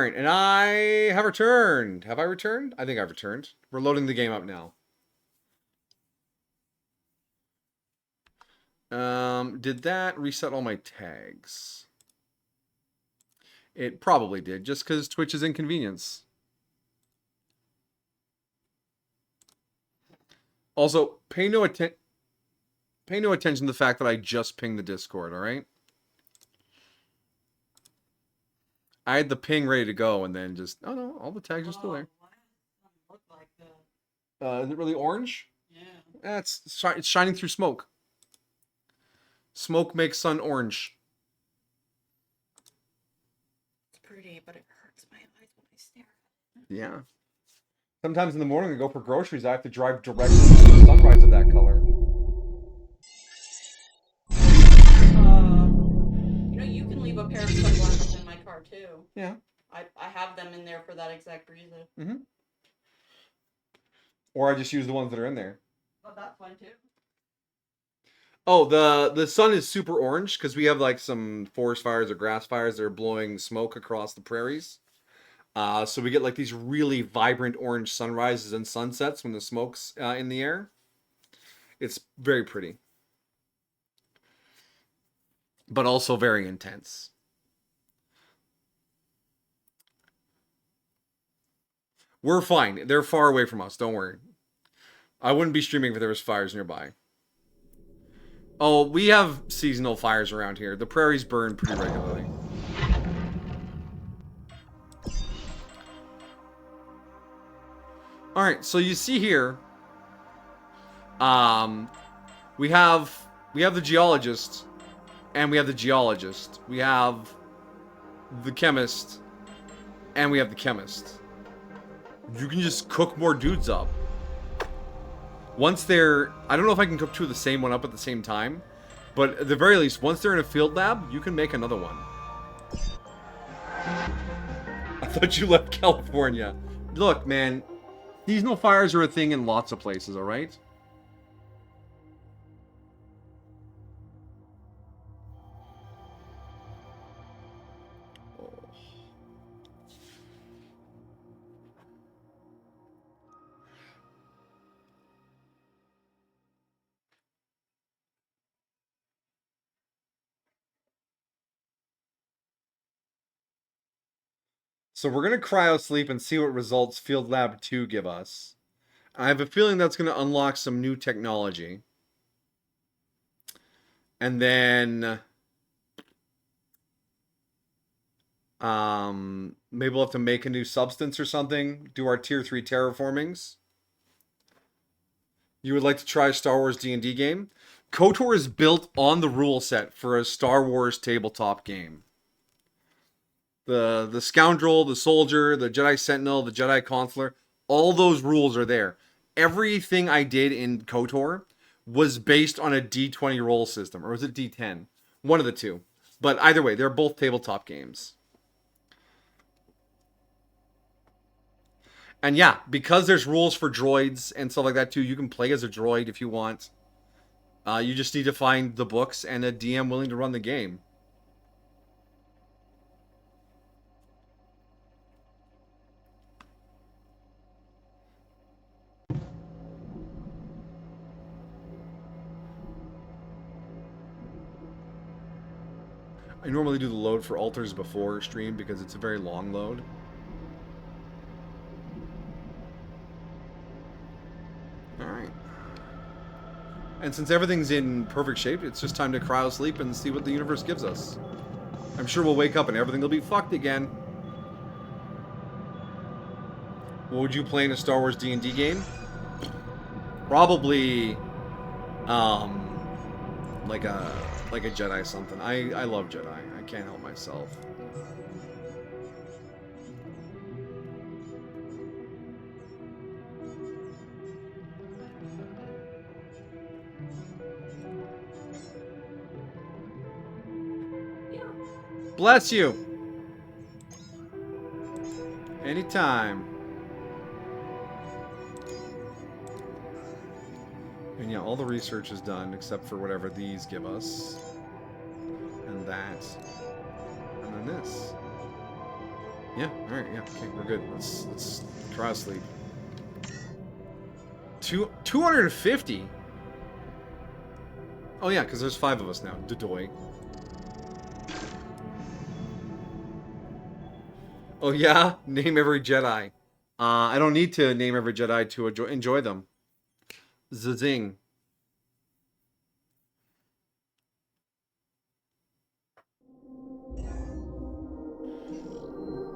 Alright, and I have returned. Have I returned? I think I've returned. We're loading the game up now. Did that reset all my tags? It probably did, just because Twitch is inconvenience. Also, pay no attention to the fact that I just pinged the Discord, alright? I had the ping ready to go, and then just... Oh, no, all the tags are still there. Why does it look like that? Is it really orange? Yeah. It's shining through smoke. Smoke makes sun orange. It's pretty, but it hurts my eyes when I stare at it. Yeah. Sometimes in the morning I go for groceries, I have to drive directly to the sunrise of that color. You can leave a pair of sunglasses in my car too. Yeah. I have them in there for that exact reason. Mm-hmm. Or I just use the ones that are in there. But that's fine too. Oh, the sun is super orange because we have like some forest fires or grass fires that are blowing smoke across the prairies. So we get like these really vibrant orange sunrises and sunsets when the smoke's in the air. It's very pretty. But also very intense. We're fine. They're far away from us. Don't worry. I wouldn't be streaming if there was fires nearby. Oh, we have seasonal fires around here. The prairies burn pretty regularly. Alright, so you see here, we have the geologist, and we have the geologist. We have the chemist, and we have the chemist. You can just cook more dudes up. Once they're... I don't know if I can cook two of the same one up at the same time, but at the very least, once they're in a field lab, you can make another one. I thought you left California. Look, man, seasonal fires are a thing in lots of places, alright? So we're going to cryo sleep and see what results Field Lab 2 give us. I have a feeling that's going to unlock some new technology. And then... maybe we'll have to make a new substance or something. Do our tier 3 terraformings. You would like to try a Star Wars D&D game? KOTOR is built on the rule set for a Star Wars tabletop game. The Scoundrel, the Soldier, the Jedi Sentinel, the Jedi Consular, all those rules are there. Everything I did in KOTOR was based on a D20 roll system. Or was it D10? One of the two. But either way, they're both tabletop games. And yeah, because there's rules for droids and stuff like that too, you can play as a droid if you want. You just need to find the books and a DM willing to run the game. I normally do the load for alters before stream because it's a very long load. Alright. And since everything's in perfect shape, it's just time to cryo sleep and see what the universe gives us. I'm sure we'll wake up and everything will be fucked again. What would you play in a Star Wars D&D game? Probably, like a Jedi something. I love Jedi. I can't help myself. Bless you. Anytime. And yeah, all the research is done except for whatever these give us. And that. And then this. Yeah, alright, yeah, okay, we're good. Let's try to sleep. 250? Oh yeah, because there's 5 of us now. Dodoy. Oh yeah? Name every Jedi. I don't need to name every Jedi to enjoy them. Zazing.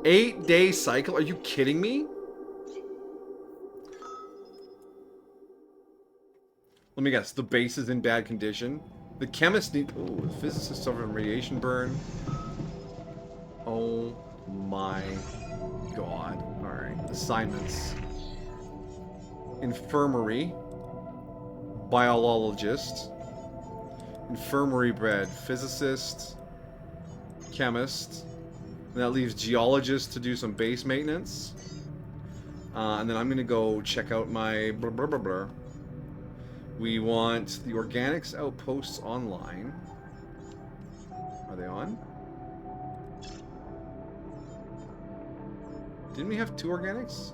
8-day cycle? Are you kidding me? Let me guess. The base is in bad condition. The chemist need. Oh, the physicist suffered from radiation burn. Oh my god. Alright. Assignments. Infirmary. Biologist. Infirmary bred. Physicist. Chemist. And that leaves geologist to do some base maintenance. And then I'm gonna go check out my blah blah blah blah. We want the organics outposts online. Are they on? Didn't we have 2 organics?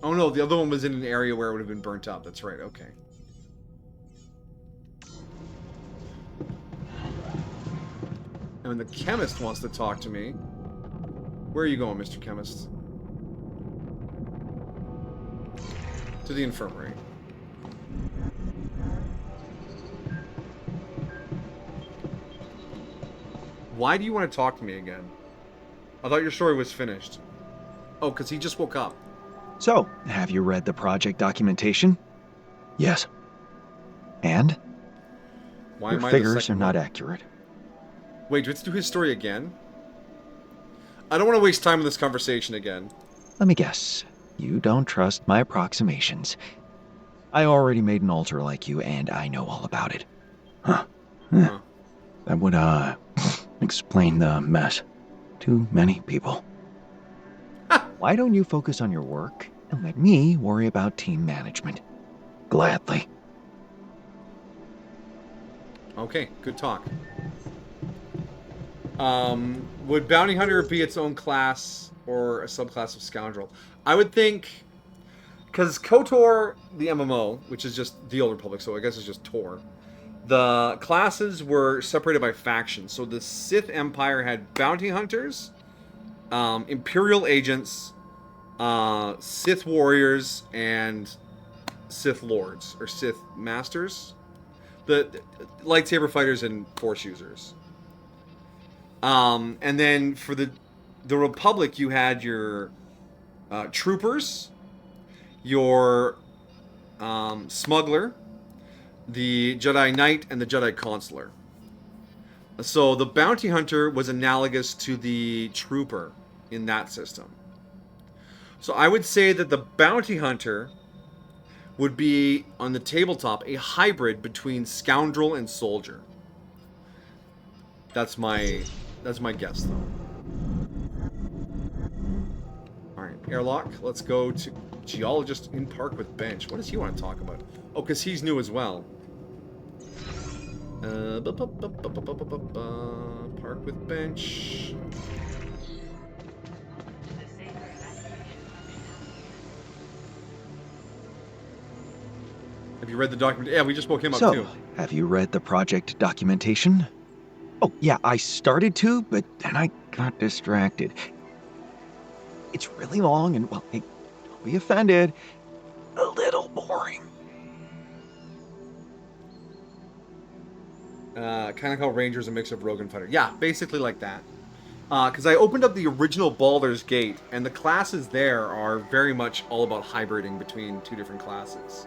Oh no, the other one was in an area where it would have been burnt up. That's right, okay. And when the chemist wants to talk to me... Where are you going, Mr. Chemist? To the infirmary. Why do you want to talk to me again? I thought your story was finished. Oh, because he just woke up. So, have you read the project documentation? Yes. And? Why Your am I the figures are second not one? accurate. Wait, let's do his story again? I don't want to waste time in this conversation again. Let me guess. You don't trust my approximations. I already made an altar like you, and I know all about it. Huh. Huh. That would, explain the mess. Too many people. Why don't you focus on your work and let me worry about team management? Gladly. Okay, good talk. Would Bounty Hunter be its own class or a subclass of Scoundrel? I would think... Because KOTOR, the MMO, which is just the Old Republic, so I guess it's just Tor, the classes were separated by factions. So the Sith Empire had Bounty Hunters, Imperial Agents, Sith Warriors, and Sith Lords, or Sith Masters. The lightsaber fighters and Force users. And then for the Republic, you had your troopers, your smuggler, the Jedi Knight, and the Jedi Consular. So the bounty hunter was analogous to the trooper in that system. So I would say that the bounty hunter would be, on the tabletop, a hybrid between scoundrel and soldier. That's my guess, though. Alright, airlock. Let's go to geologist in park with bench. What does he want to talk about? Oh, because he's new as well. Park with bench. Have you read the document? Yeah, we just woke him up too. So, have you read the project documentation? Oh, yeah, I started to, but then I got distracted. It's really long and, well, hey, don't be offended, a little boring. Kind of how Ranger's a mix of Rogue and Fighter. Yeah, basically like that. Because I opened up the original Baldur's Gate, and the classes there are very much all about hybriding between 2 different classes.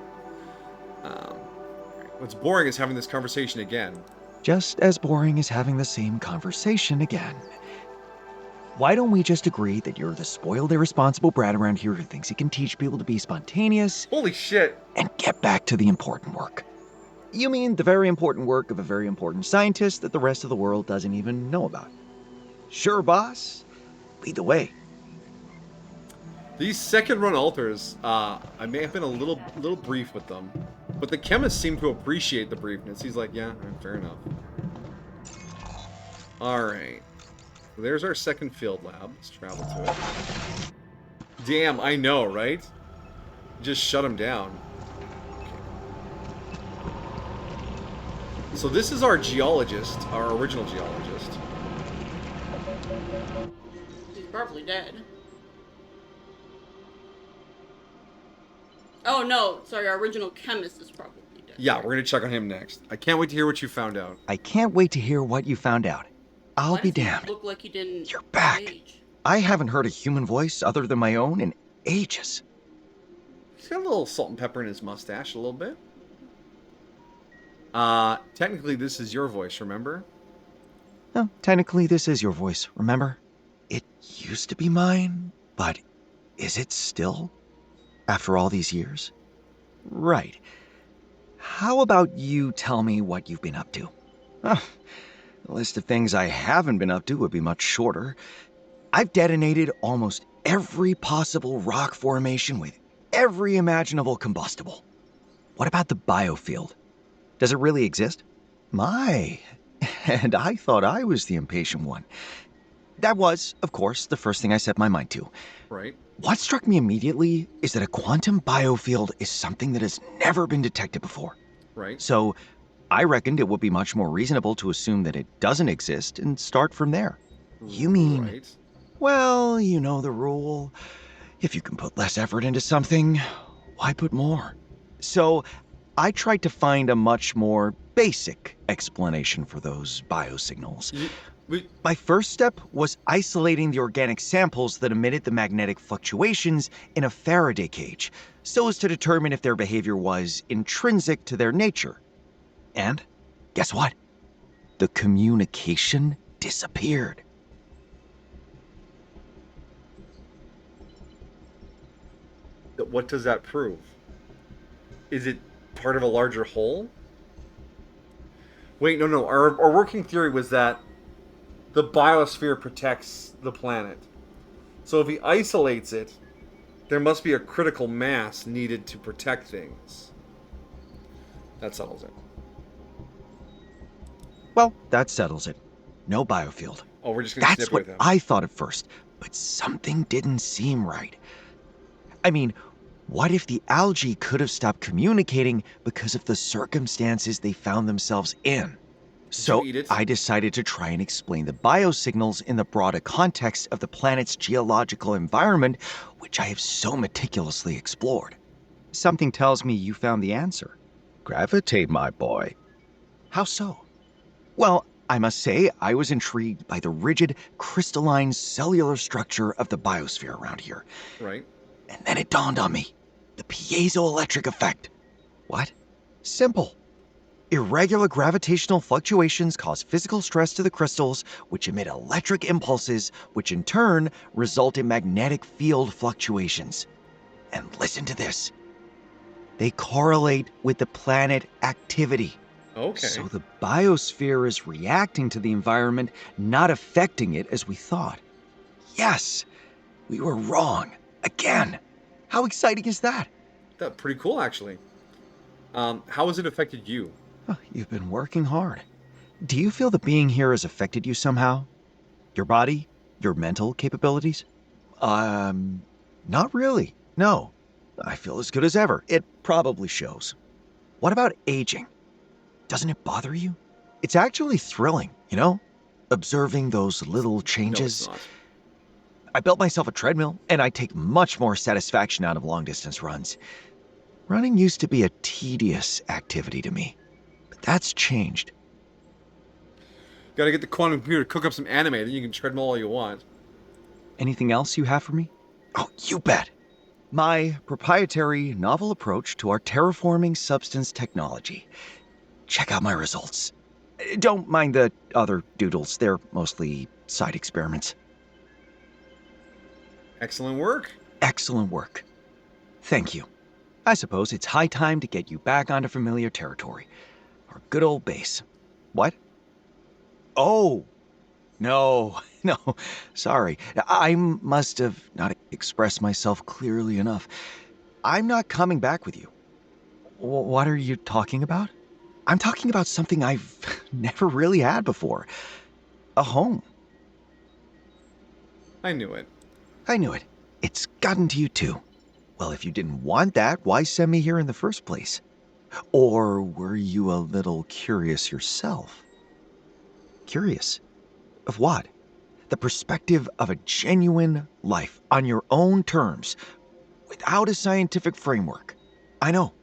What's boring is having this conversation again. Just as boring as having the same conversation again. Why don't we just agree that you're the spoiled, irresponsible brat around here who thinks he can teach people to be spontaneous? Holy shit! And get back to the important work. You mean the very important work of a very important scientist that the rest of the world doesn't even know about. Sure, boss. Lead the way. These second run alters, I may have been a little brief with them, but the chemist seemed to appreciate the briefness. He's like, yeah, fair enough. All right, there's our second field lab. Let's travel to it. Damn, I know, right? Just shut him down. So this is our geologist, our original geologist. He's probably dead. Oh no, sorry, our original chemist is probably dead. Yeah, we're gonna check on him next. I can't wait to hear what you found out. I can't wait to hear what you found out. I'll Why be does he damned. look like he didn't You're back. age? I haven't heard a human voice other than my own in ages. He's got a little salt and pepper in his mustache, a little bit. Technically, this is your voice, remember? Oh, technically, this is your voice, remember? It used to be mine, but is it still? After all these years? Right. How about you tell me what you've been up to? Oh, the list of things I haven't been up to would be much shorter. I've detonated almost every possible rock formation with every imaginable combustible. What about the biofield? Does it really exist? My, and I thought I was the impatient one. That was, of course, the first thing I set my mind to. Right. What struck me immediately is that a quantum biofield is something that has never been detected before. Right. So I reckoned it would be much more reasonable to assume that it doesn't exist and start from there. You mean, Right. well, you know the rule. If you can put less effort into something, why put more? So I tried to find a much more basic explanation for those biosignals. My first step was isolating the organic samples that emitted the magnetic fluctuations in a Faraday cage, so as to determine if their behavior was intrinsic to their nature. And guess what? The communication disappeared. What does that prove? Is it part of a larger whole? Wait, no. Our working theory was that the biosphere protects the planet. So if he isolates it, there must be a critical mass needed to protect things. That settles it. Well, that settles it. No biofield. Oh, we're just gonna That's snip what with him. I thought at first, but something didn't seem right. I mean, what if the algae could have stopped communicating because of the circumstances they found themselves in? So eat it? I decided to try and explain the biosignals in the broader context of the planet's geological environment, which I have so meticulously explored. Something tells me you found the answer. Gravitate, my boy. How so? Well, I must say I was intrigued by the rigid, crystalline cellular structure of the biosphere around here. Right. And then it dawned on me. The piezoelectric effect. What? Simple. Irregular gravitational fluctuations cause physical stress to the crystals, which emit electric impulses, which in turn result in magnetic field fluctuations. And listen to this. They correlate with the planet activity. Okay. So the biosphere is reacting to the environment, not affecting it as we thought. Yes, we were wrong. Again. How exciting is that? That's pretty cool, actually. How has it affected you? Oh, you've been working hard. Do you feel that being here has affected you somehow? Your body? Your mental capabilities? Not really. No. I feel as good as ever. It probably shows. What about aging? Doesn't it bother you? It's actually thrilling, you know? Observing those little changes. No, it's not. I built myself a treadmill, and I take much more satisfaction out of long-distance runs. Running used to be a tedious activity to me, but that's changed. Gotta get the quantum computer to cook up some anime, then you can treadmill all you want. Anything else you have for me? Oh, you bet. My proprietary novel approach to our terraforming substance technology. Check out my results. Don't mind the other doodles, they're mostly side experiments. Excellent work. Excellent work. Thank you. I suppose it's high time to get you back onto familiar territory. Our good old base. What? Oh, No, no, sorry. I must have not expressed myself clearly enough. I'm not coming back with you. What are you talking about? I'm talking about something I've never really had before. A home. I knew it. I knew it. It's gotten to you too. Well, if you didn't want that, why send me here in the first place? Or were you a little curious yourself? Curious? Of what? The perspective of a genuine life on your own terms, without a scientific framework. I know.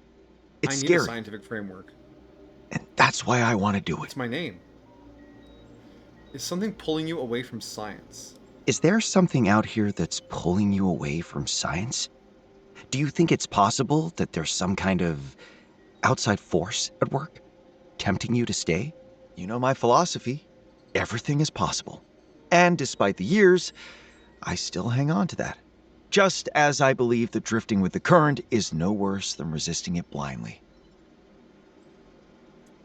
It's I need a scary. scientific framework. And that's why I want to do it. It's my name. Is something pulling you away from science? Is there something out here that's pulling you away from science? Do you think it's possible that there's some kind of outside force at work, tempting you to stay? You know my philosophy. Everything is possible. And despite the years, I still hang on to that. Just as I believe that drifting with the current is no worse than resisting it blindly.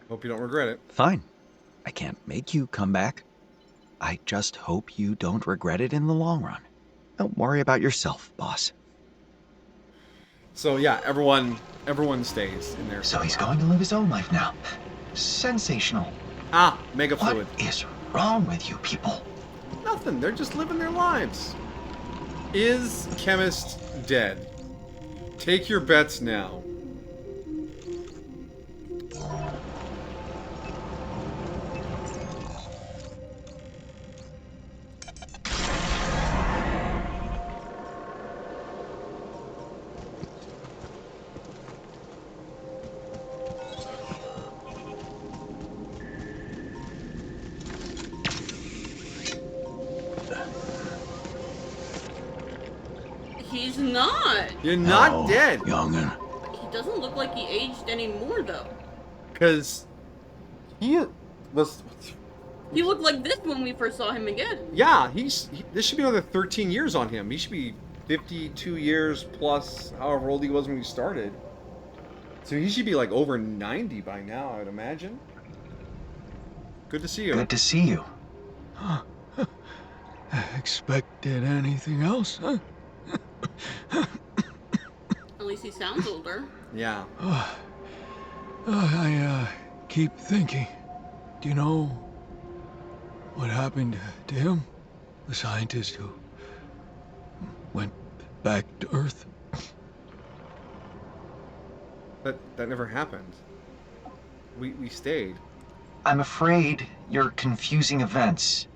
Hope you don't regret it. Fine. I can't make you come back. I just hope you don't regret it in the long run. Don't worry about yourself, boss. So yeah, everyone stays in there. So he's going to live his own life now. Sensational. Ah, mega fluid. What is wrong with you people? Nothing. They're just living their lives. Is Chemist dead? Take your bets now. He's not. You're not dead. Youngin'. He doesn't look like he aged anymore, though. Because he was... He looked like this when we first saw him again. Yeah, this should be another 13 years on him. He should be 52 years plus however old he was when we started. So he should be like over 90 by now, I would imagine. Good to see you. Good to see you. Expected anything else, huh? At least he sounds older. Yeah. I keep thinking. Do you know what happened to him? The scientist who went back to Earth? That never happened. We stayed. I'm afraid you're confusing events.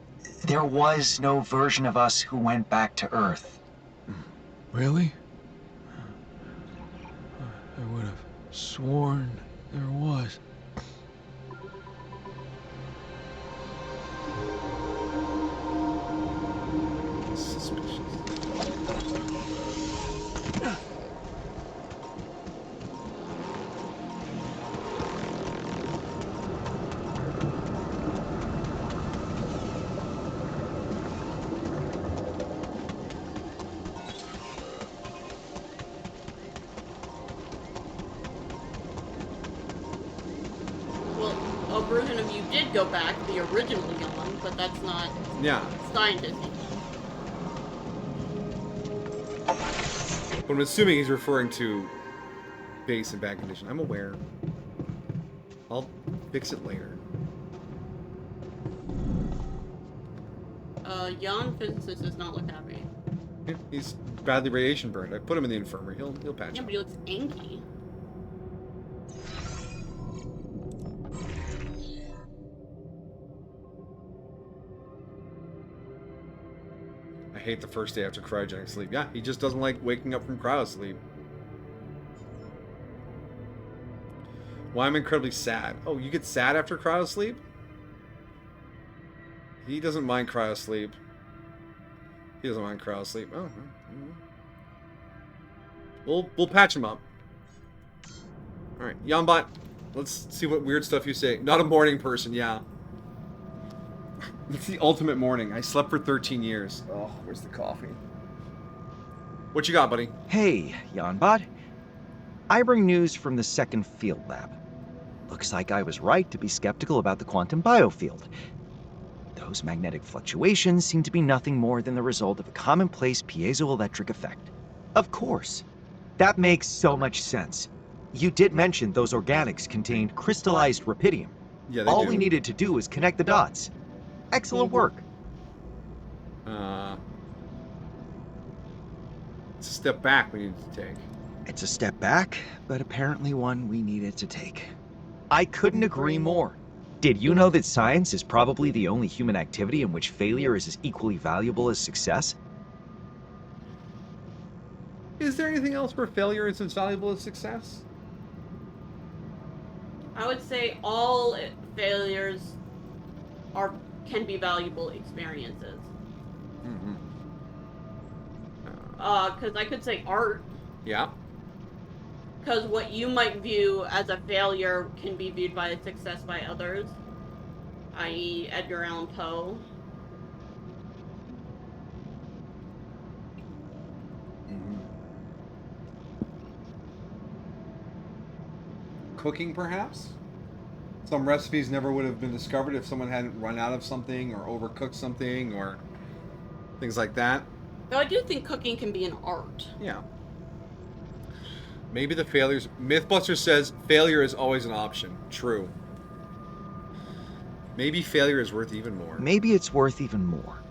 There was no version of us who went back to Earth. Really? I would have sworn there was. Suspicious. Well, a version of you did go back, the original Yawn, but that's not Yeah. scientist. But I'm assuming he's referring to base and bad condition. I'm aware. I'll fix it later. Yawn physicist does not look happy. Yeah, he's badly radiation burned. I put him in the infirmary. He'll patch Yeah, up. but he looks angry. I hate the first day after cryogenic sleep. Yeah, he just doesn't like waking up from cryo sleep. Why I'm incredibly sad. Oh, you get sad after cryo sleep? He doesn't mind cryo sleep. He doesn't mind cryo sleep. Oh, we'll patch him up. All right, Yambot, let's see what weird stuff you say. Not a morning person, yeah. It's the ultimate morning. I slept for 13 years. Oh, where's the coffee? What you got, buddy? Hey, Yanbot. I bring news from the second field lab. Looks like I was right to be skeptical about the quantum biofield. Those magnetic fluctuations seem to be nothing more than the result of a commonplace piezoelectric effect. Of course. That makes so much sense. You did mention those organics contained crystallized rubidium. Yeah, they All do. we needed to do was connect the dots. Excellent work. It's a step back we need to take. It's a step back, but apparently one we needed to take. I couldn't agree more. Did you know that science is probably the only human activity in which failure is as equally valuable as success? Is there anything else where failure is as valuable as success? I would say all failures can be valuable experiences. Mm-hmm. Because I could say art. Yeah. Because what you might view as a failure can be viewed by a success by others, i.e., Edgar Allan Poe. Mm-hmm. Cooking, perhaps? Some recipes never would have been discovered if someone hadn't run out of something or overcooked something or things like that. Though I do think cooking can be an art. Yeah. Maybe the failures... Mythbuster says failure is always an option. True. Maybe failure is worth even more. Maybe it's worth even more.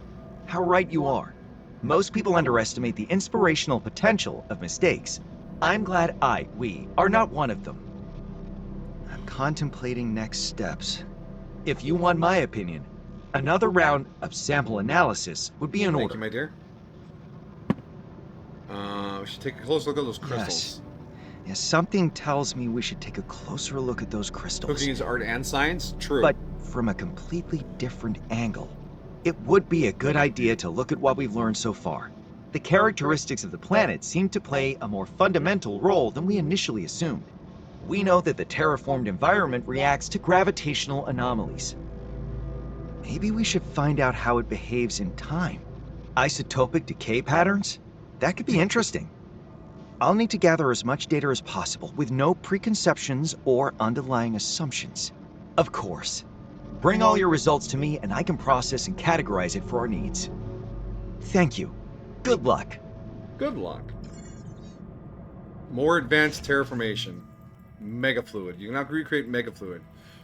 How right you are. Most people underestimate the inspirational potential of mistakes. I'm glad we are not one of them. I'm contemplating next steps. If you want my opinion, another round of sample analysis would be in Thank order. you, my dear. We should take a close look at those crystals. Yes, something tells me we should take a closer look at those crystals. Cooking is art and science? True. But from a completely different angle. It would be a good idea to look at what we've learned so far. The characteristics of the planet seem to play a more fundamental role than we initially assumed. We know that the terraformed environment reacts to gravitational anomalies. Maybe we should find out how it behaves in time. Isotopic decay patterns? That could be interesting. I'll need to gather as much data as possible with no preconceptions or underlying assumptions. Of course. Bring all your results to me and I can process and categorize it for our needs. Thank you. Good luck. Good luck. More advanced terraformation. Megafluid. You can now recreate megafluid.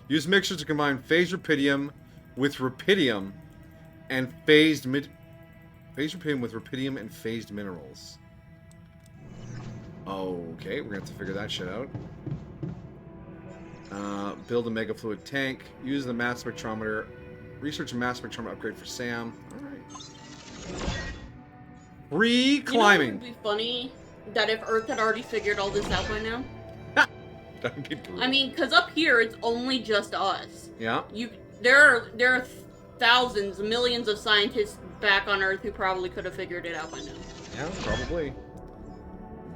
Use mixtures to combine phased rubidium with rubidium and phased rubidium with rubidium and phased minerals. Okay, we're gonna have to figure that shit out. Build a megafluid tank. Use the mass spectrometer. Research a mass spectrometer upgrade for Sam. Alright. Free climbing. You know, it would be funny that if Earth had already figured all this out by now. That'd be brutal. I mean, because up here it's only just us. Yeah. There are thousands, millions of scientists back on Earth who probably could have figured it out by now. Yeah, probably.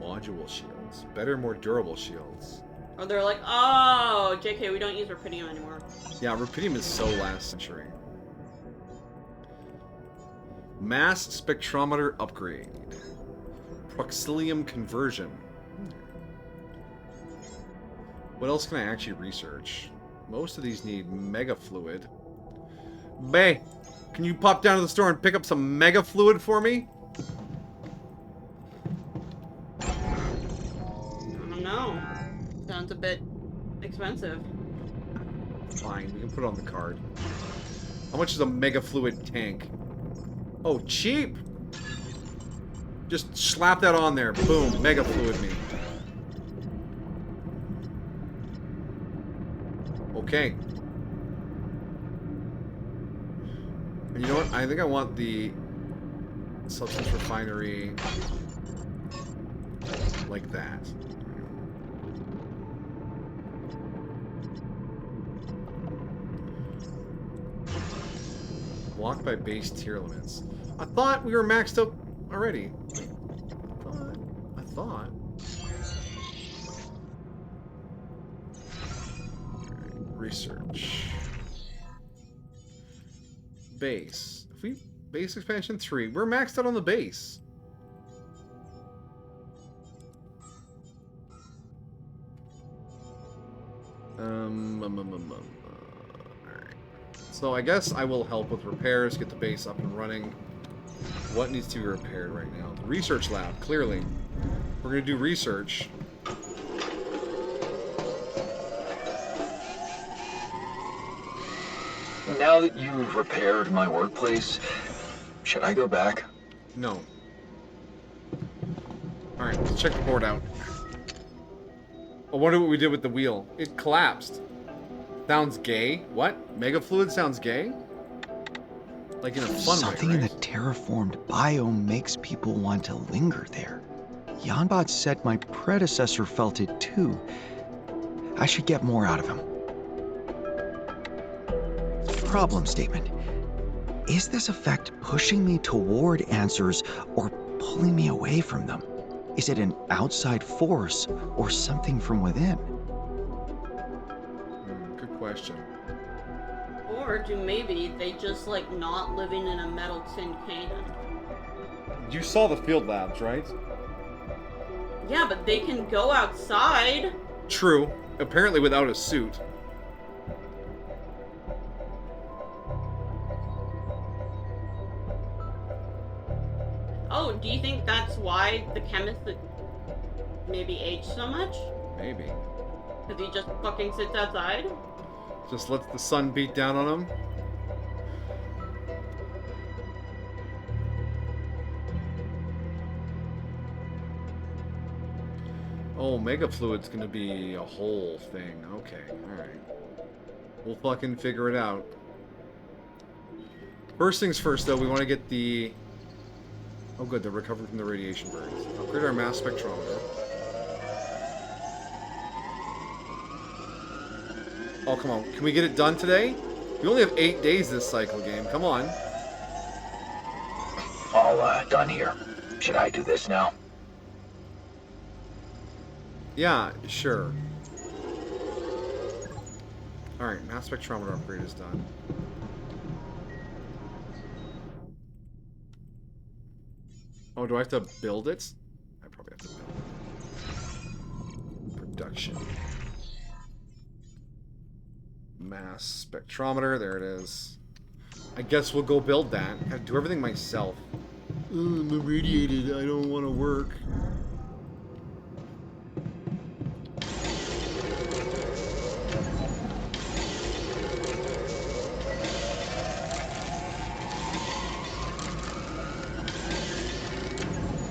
Module shields. Better, more durable shields. Or they're like, oh, JK, we don't use rubidium anymore. Yeah, rubidium is so last century. Mass spectrometer upgrade. Proxilium conversion. What else can I actually research? Most of these need mega fluid. Bay, can you pop down to the store and pick up some mega fluid for me? I don't know. Sounds a bit expensive. Fine, we can put it on the card. How much is a mega fluid tank? Oh, cheap! Just slap that on there. Boom, mega fluid me. Okay. And you know what? I think I want the substance refinery like that. Blocked by base tier limits. I thought we were maxed out already. I thought. Research. Base. If we base expansion 3, we're maxed out on the base. Alright. So I guess I will help with repairs, get the base up and running. What needs to be repaired right now? The research lab, clearly. We're gonna do research. Now that you've repaired my workplace, should I go back? No. Alright, let's check the board out. I wonder what we did with the wheel. It collapsed. Sounds gay. What? Mega fluid sounds gay? Like in a fun Something way, in the right? terraformed biome makes people want to linger there. Yanbot said my predecessor felt it too. I should get more out of him. Problem statement. Is this effect pushing me toward answers or pulling me away from them? Is it an outside force or something from within? Good question. Or do maybe they just like not living in a metal tin can? You saw the field labs, right? Yeah, but they can go outside. True. Apparently without a suit. Oh, do you think that's why the chemist maybe aged so much? Maybe. Because he just fucking sits outside? Just lets the sun beat down on him. Oh, mega fluid's gonna be a whole thing. Okay, alright. We'll fucking figure it out. First things first, though, we want to get the... Oh, good, they're recovering from the radiation burns. Upgrade our mass spectrometer. Oh, come on. Can we get it done today? We only have 8 days this cycle game. Come on. All done here. Should I do this now? Yeah, sure. Alright, mass spectrometer upgrade is done. Oh, do I have to build it? I probably have to build it. Production. Mass spectrometer, there it is. I guess we'll go build that. I gotta do everything myself. I'm irradiated, I don't want to work.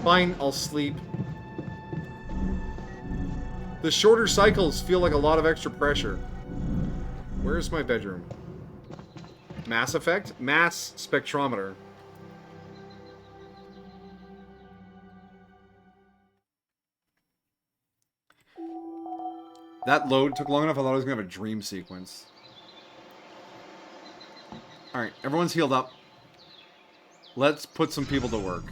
Fine, I'll sleep. The shorter cycles feel like a lot of extra pressure. Where's my bedroom? Mass effect? Mass spectrometer. That load took long enough, I thought I was going to have a dream sequence. Alright, everyone's healed up. Let's put some people to work.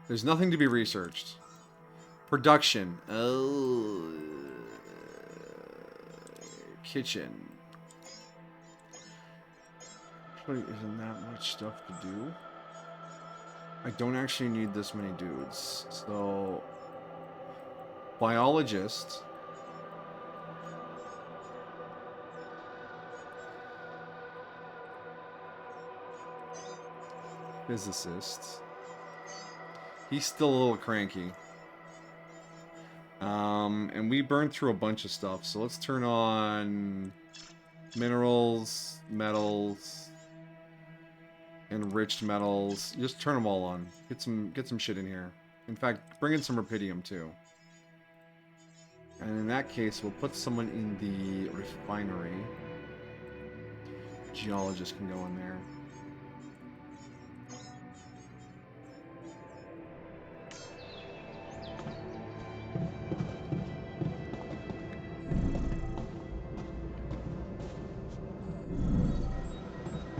There's nothing to be researched. Production. Oh. Kitchen. Really isn't that much stuff to do. I don't actually need this many dudes. So, biologist. Physicist. He's still a little cranky. And we burned through a bunch of stuff, so let's turn on minerals, metals, enriched metals. Just turn them all on. Get some shit in here. In fact, bring in some rubidium too. And in that case, we'll put someone in the refinery. Geologist can go in there.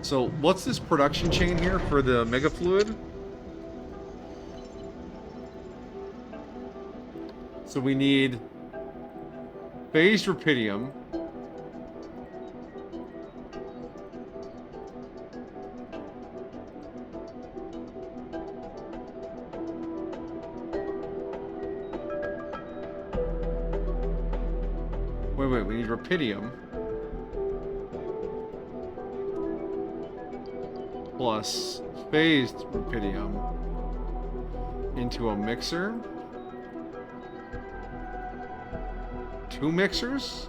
So, what's this production chain here for the mega fluid? So we need phased rubidium. Wait, we need rupidium. Plus phased rupidium into a mixer. 2 mixers?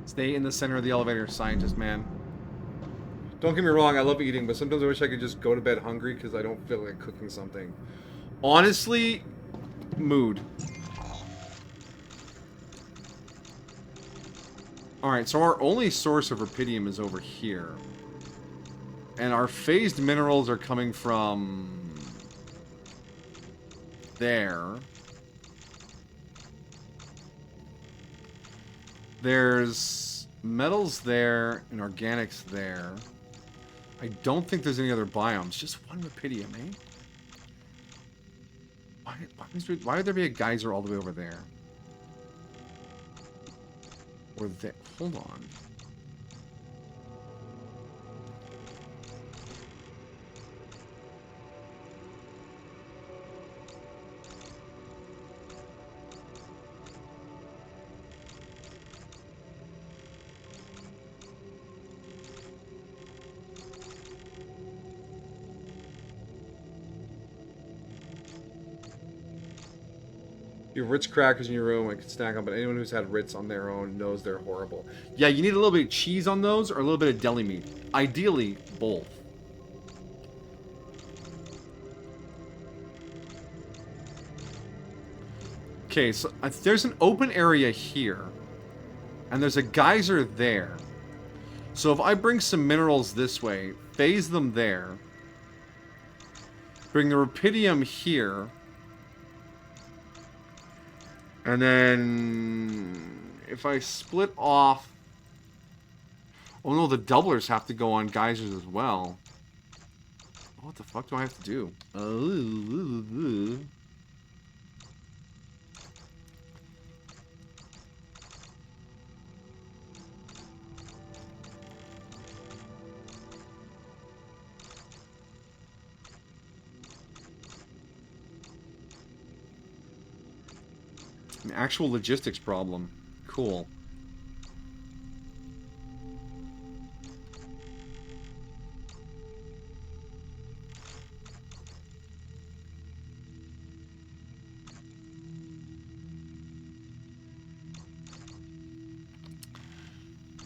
Stay in the center of the elevator, scientist man. Don't get me wrong, I love eating, but sometimes I wish I could just go to bed hungry because I don't feel like cooking something. Honestly, mood. Alright, so our only source of rupidium is over here. And our phased minerals are coming from... there. There's metals there and organics there. I don't think there's any other biomes. Just one rupidium, eh? Why would there be a geyser all the way over there? Or there? Hold on. You have Ritz crackers in your room, I could snack on, but anyone who's had Ritz on their own knows they're horrible. Yeah, you need a little bit of cheese on those, or a little bit of deli meat. Ideally, both. Okay, so there's an open area here, and there's a geyser there. So if I bring some minerals this way, phase them there, bring the rupidium here, and then if I split off... Oh no, the doublers have to go on geysers as well. What the fuck do I have to do? An actual logistics problem. Cool.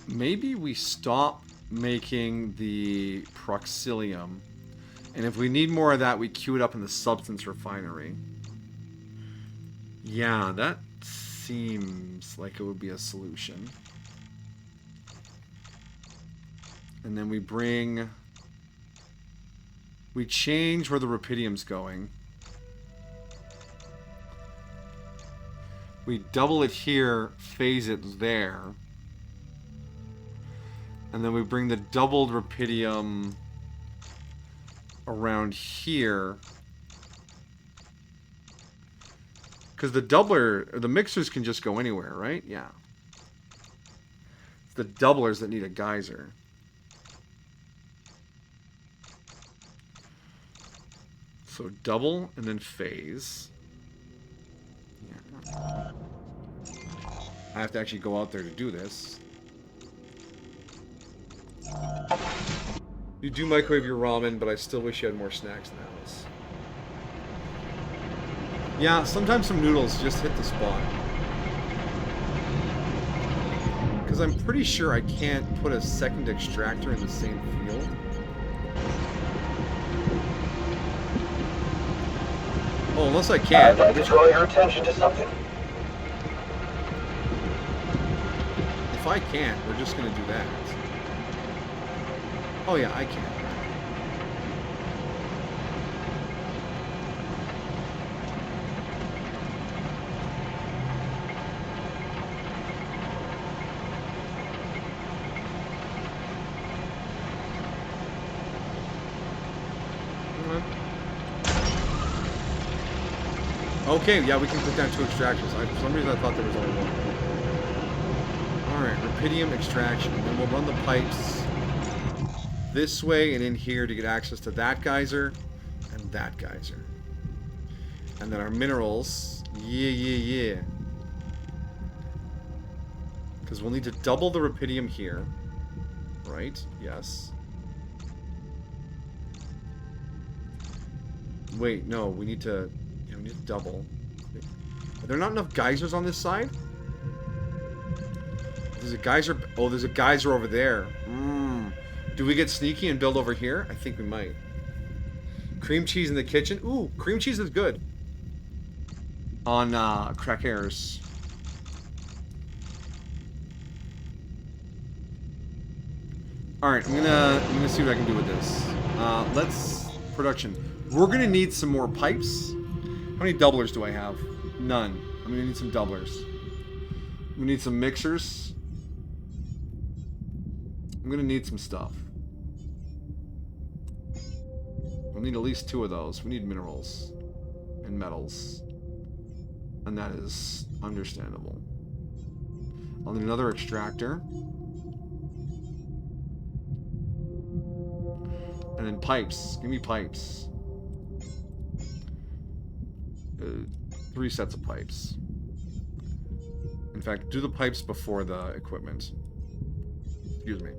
Maybe we stop making the proxilium, and if we need more of that, we queue it up in the substance refinery. Yeah, that seems like it would be a solution. And then we change where the rupidium's going. We double it here, phase it there. And then we bring the doubled rupidium around here. Because the doubler, or the mixers can just go anywhere, right? Yeah. It's the doublers that need a geyser. So double and then phase. Yeah. I have to actually go out there to do this. You do microwave your ramen, but I still wish you had more snacks in the house. Yeah, sometimes some noodles just hit the spot. Because I'm pretty sure I can't put a second extractor in the same field. Oh, unless I can. I'd like to draw your attention to something. If I can't, we're just going to do that. Oh yeah, I can. Okay, yeah, we can put down 2 extractors. For some reason I thought there was only one. Alright, rupidium extraction. And then we'll run the pipes this way and in here to get access to that geyser and that geyser. And then our minerals. Yeah. Because we'll need to double the rupidium here. Right? Yes. Wait, no, we need to... Yeah, we need to double. Are there not enough geysers on this side? There's a geyser... Oh, there's a geyser over there. Do we get sneaky and build over here? I think we might. Cream cheese in the kitchen. Ooh, cream cheese is good. On, crackers. Alright, I'm gonna see what I can do with this. Let's... Production. We're gonna need some more pipes. How many doublers do I have? None. I'm gonna need some doublers. We need some mixers. I'm gonna need some stuff. We'll need at least 2 of those. We need minerals. And metals. And that is understandable. I'll need another extractor. And then pipes. Give me pipes. 3 sets of pipes. In fact, do the pipes before the equipment. Excuse me.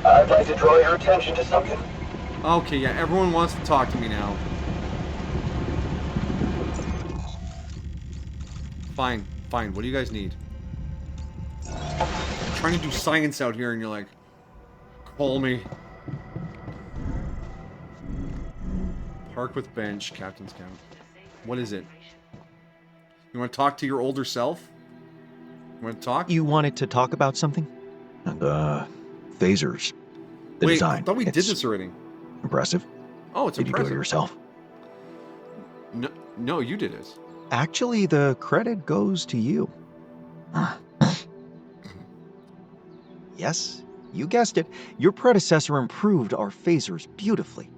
I'd like to draw your attention to something. Okay, yeah, everyone wants to talk to me now. Fine, fine. What do you guys need? I'm trying to do science out here and you're like, call me. Park with bench, captain's count. What is it? You want to talk to your older self? You want to talk? You wanted to talk about something? Phasers. The Wait, design. I thought we did It's this already. impressive. Oh, it's Did you do it impressive. yourself? No, you did it. Actually, the credit goes to you. Yes, you guessed it. Your predecessor improved our phasers beautifully.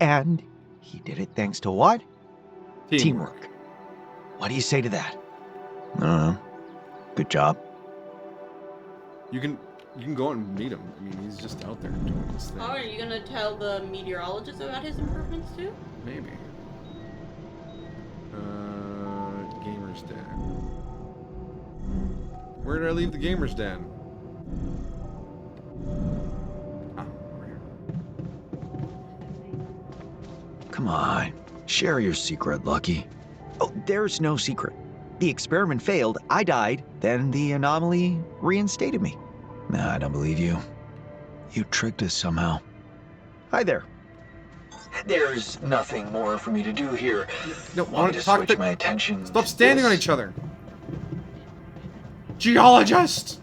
And he did it thanks to what? Teamwork. What do you say to that? Good job. You can go out and meet him. I mean, he's just out there doing his thing. Oh, are you gonna tell the meteorologist about his improvements too? Maybe. Gamer's Den. Where did I leave the Gamer's Den? Ah, over here. Come on. Share your secret, Lucky. Oh, there's no secret. The experiment failed, I died, then the anomaly reinstated me. Nah, I don't believe you. You tricked us somehow. Hi there. There's nothing more for me to do here. No, I Want want me to to talk switch to... my attention. Stop to standing on this? each other. Geologist!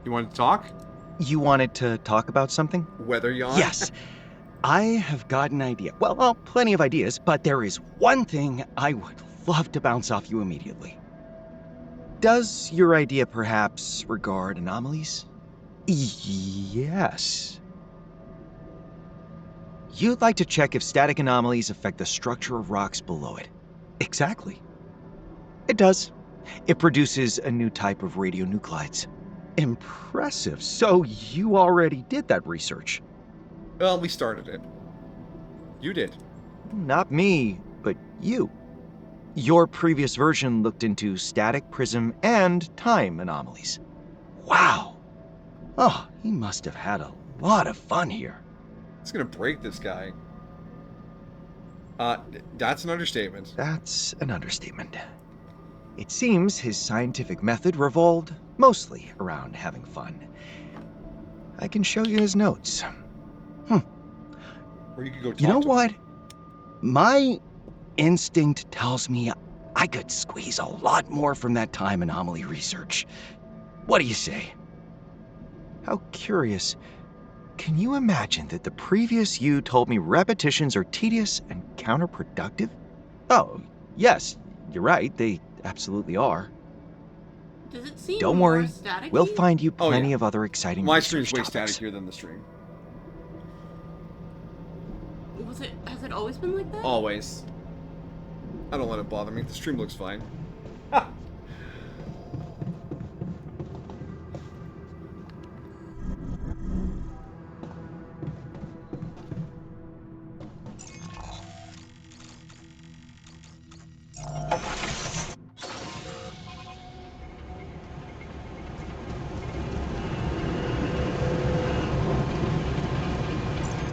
You want to talk? You wanted to talk about something? Weather yawn? Yes. I have got an idea. Well, plenty of ideas, but there is one thing I would love to bounce off you immediately. Does your idea perhaps regard anomalies? Yes. You'd like to check if static anomalies affect the structure of rocks below it. Exactly. It does. It produces a new type of radionuclides. Impressive. So you already did that research. Well, we started it. You did. Not me, but you. Your previous version looked into static, prism, and time anomalies. Wow. Oh, he must have had a lot of fun here. It's gonna break this guy. That's an understatement. That's an understatement. It seems his scientific method revolved mostly around having fun. I can show you his notes. Or you could go talk You know to him. what? My instinct tells me I could squeeze a lot more from that time anomaly research. What do you say? How curious. Can you imagine that the previous you told me repetitions are tedious and counterproductive? Oh, yes, you're right, they absolutely are. Does it seem Don't more worry, staticky? we'll find you Oh, plenty yeah. of other exciting My research stream's way topics. statikier than the stream. Has it always been like that? Always. I don't let it bother me. The stream looks fine.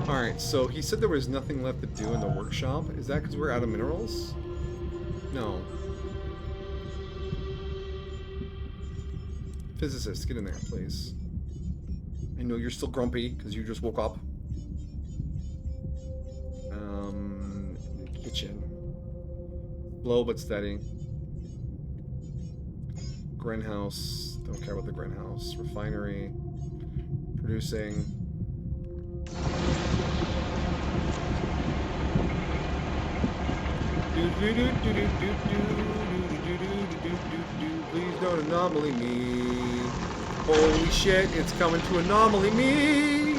Alright, so he said there was nothing left to do in the workshop. Is that because we're out of minerals? No. Physicist, get in there, please. I know you're still grumpy because you just woke up. Kitchen. Slow but steady. Greenhouse. Don't care about the greenhouse. Refinery. Producing. Please don't anomaly me. Holy shit, it's coming to anomaly me.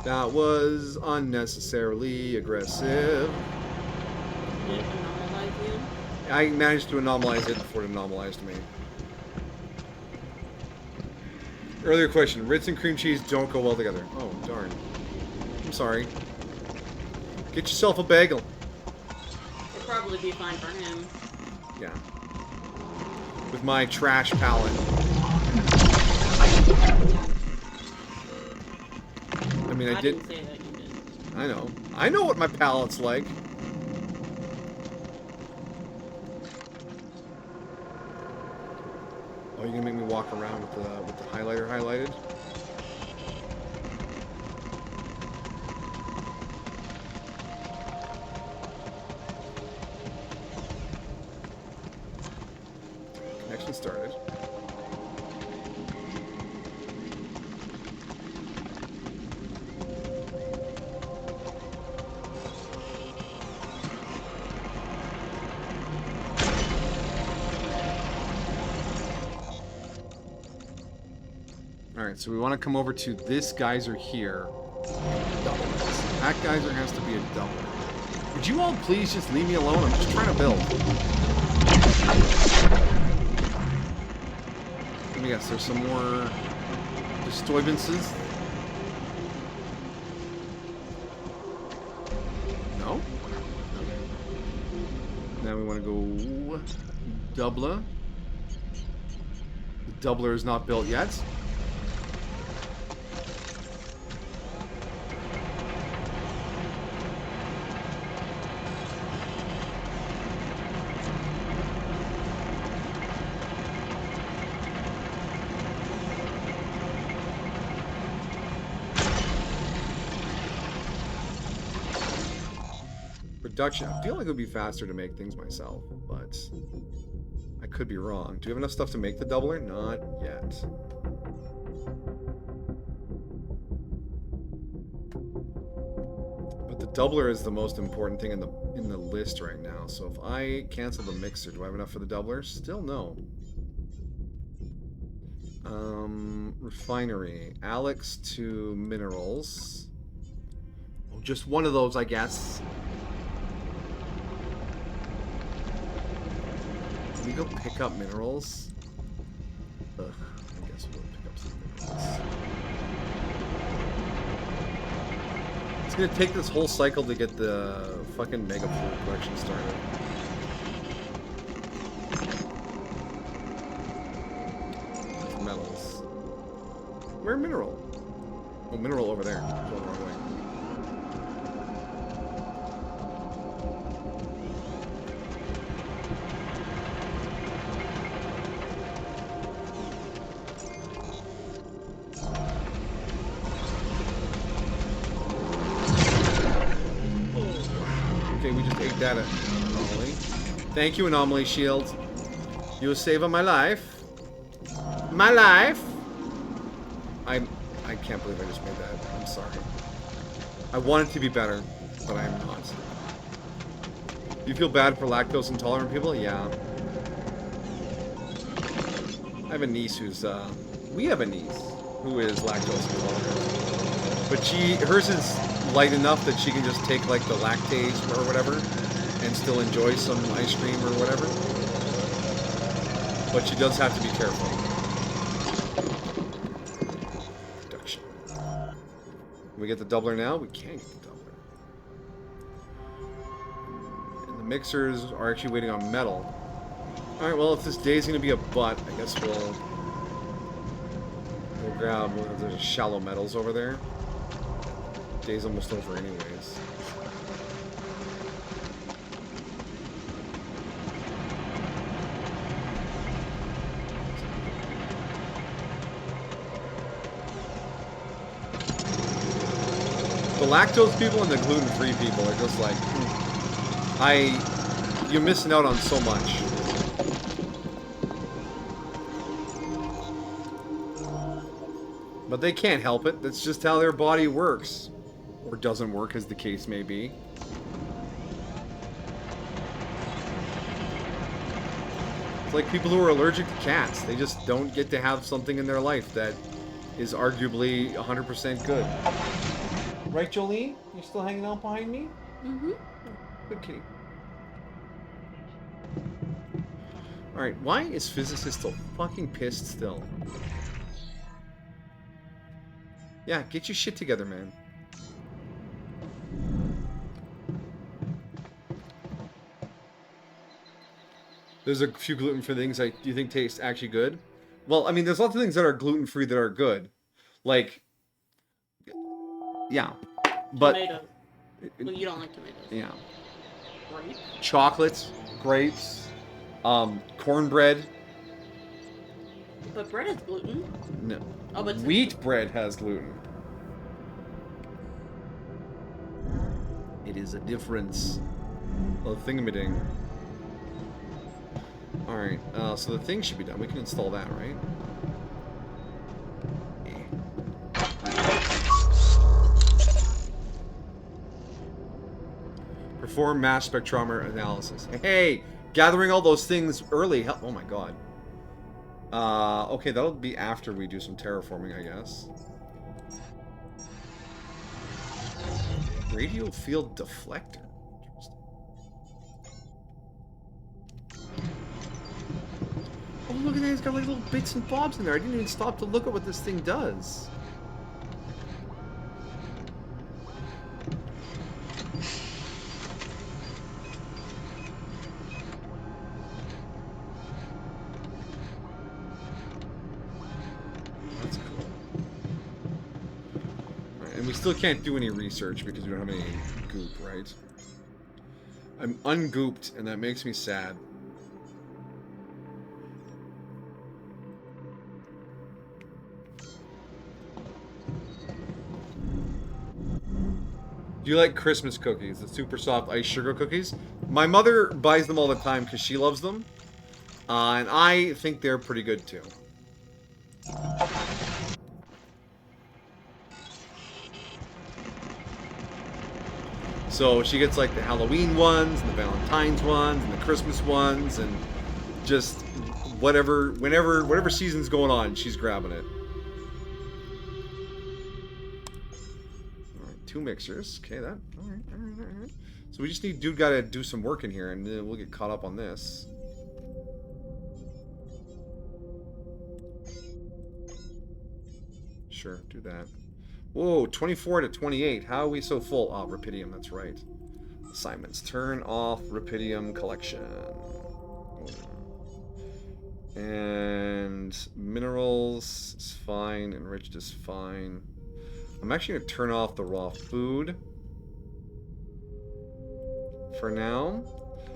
That was unnecessarily aggressive. Did it anomalize you? I managed to anomalize it before it anomalized me. Earlier question, Ritz and cream cheese don't go well together. Oh, darn. I'm sorry. Get yourself a bagel. It'd probably be fine for him. Yeah. With my trash palette. I mean, I did. didn't say that you did. I know. I know what my palette's like. Oh, you're gonna make me walk around with the highlighter highlighted? Connection started. Alright, so we want to come over to this geyser here. Double this. That geyser has to be a double. Would you all please just leave me alone? I'm just trying to build. Let me guess, there's some more disturbances? No? Okay. Now we want to go doubler. The doubler is not built yet. Production. I feel like it would be faster to make things myself, but I could be wrong. Do you have enough stuff to make the doubler? Not yet. But the doubler is the most important thing in the list right now. So if I cancel the mixer, do I have enough for the doubler? Still no. Refinery. Alex to minerals. Oh, just one of those, I guess. Can we go pick up minerals? Ugh, I guess we'll pick up some minerals. It's gonna take this whole cycle to get the fucking mega fuel collection started. There's metals. Where mineral? Oh, mineral over there. Going the wrong way. take that, Anomaly. Thank you, Anomaly Shield. You will save my life. My life! I can't believe I just made that. I'm sorry. I want it to be better, but I am not. You feel bad for lactose intolerant people? Yeah. I have a niece who's, we have a niece who is lactose intolerant. But hers is light enough that she can just take, like, the lactase or whatever and still enjoy some ice cream or whatever. But she does have to be careful. Production. Can we get the doubler now? We can get the doubler. And the mixers are actually waiting on metal. Alright, well, if this day's gonna be a butt, I guess we'll grab one of those shallow metals over there. Day's almost over anyways. The lactose people and the gluten-free people are just like, you're missing out on so much. But they can't help it. That's just how their body works. Or doesn't work, as the case may be. It's like people who are allergic to cats. They just don't get to have something in their life that is arguably 100% good. Right, Jolene? You still hanging out behind me? Mm-hmm. Good kitty. Alright, why is physicist so fucking pissed still? Yeah, get your shit together, man. There's a few gluten-free things do you think taste actually good? Well, I mean, there's lots of things that are gluten-free that are good. Like, yeah. But Tomatoes. Well, you don't like tomatoes. Yeah. Right? Chocolates, grapes, cornbread. But bread has gluten. No. Oh, but Wheat bread has gluten. It is a difference. Of thingamading. Alright, so the thing should be done. We can install that, right? Perform mass spectrometer analysis. Hey! Gathering all those things early. Oh my god. Okay, that'll be after we do some terraforming, I guess. Radio field deflector. Oh, look at that. It's got like little bits and bobs in there. I didn't even stop to look at what this thing does. That's cool. Right, and we still can't do any research because we don't have any goop, right? I'm ungooped, and that makes me sad. Do you like Christmas cookies? The super soft ice sugar cookies? My mother buys them all the time because she loves them. And I think they're pretty good too. So she gets like the Halloween ones, and the Valentine's ones, and the Christmas ones, and just whenever season's going on, she's grabbing it. Alright, 2 mixers. Okay, that. Alright. So we just need dude gotta do some work in here, and then we'll get caught up on this. Sure, do that. Whoa, 24 to 28. How are we so full? Oh, Rapidium, that's right. Assignments. Turn off Rapidium collection. And minerals is fine. Enriched is fine. I'm actually going to turn off the raw food for now.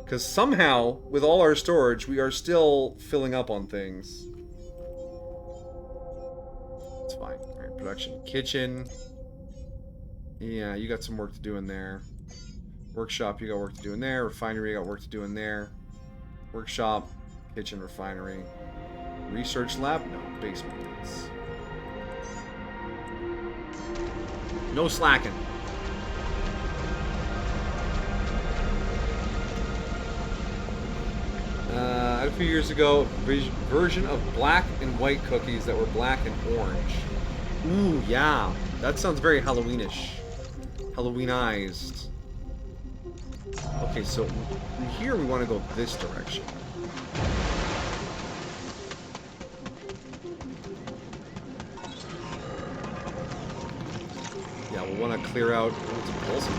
Because somehow, with all our storage, we are still filling up on things. It's fine. Alright, production kitchen. Yeah, you got some work to do in there. Workshop, you got work to do in there. Refinery, you got work to do in there. Workshop, kitchen, refinery. Research lab? No. Base maintenance. No slacking. A few years ago, version of black and white cookies that were black and orange. Ooh, yeah. That sounds very Halloweenish. Halloweenized. Okay, so from here we want to go this direction. Yeah, we'll want to clear out... Oh, it's a pulsing.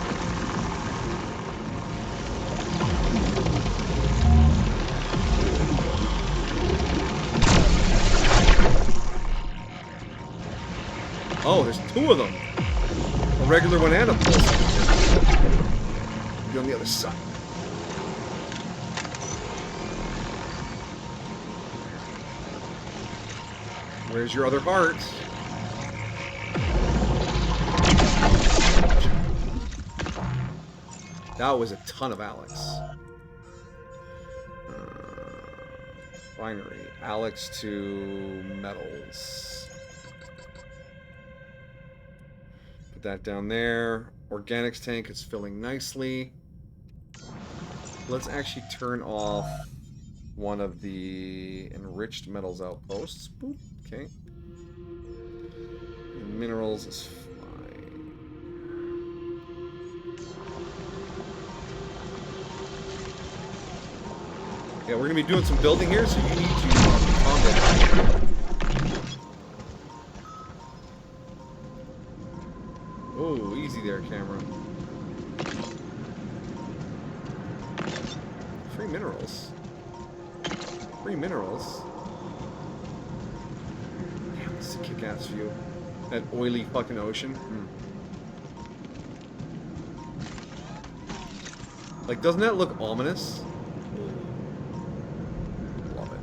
Oh, there's two of them. A regular one and a pulsing. Be on the other side. Where's your other heart? That was a ton of Alex. Binary. Alex to metals. Put that down there. Organics tank is filling nicely. Let's actually turn off one of the enriched metals outposts. Boop. Okay. And minerals is fine. Yeah, we're gonna be doing some building here, so you need to calm down. Oh, easy there, camera. Free minerals. Free minerals. Damn, this is a kick-ass view. That oily fucking ocean. Like, doesn't that look ominous? Love it.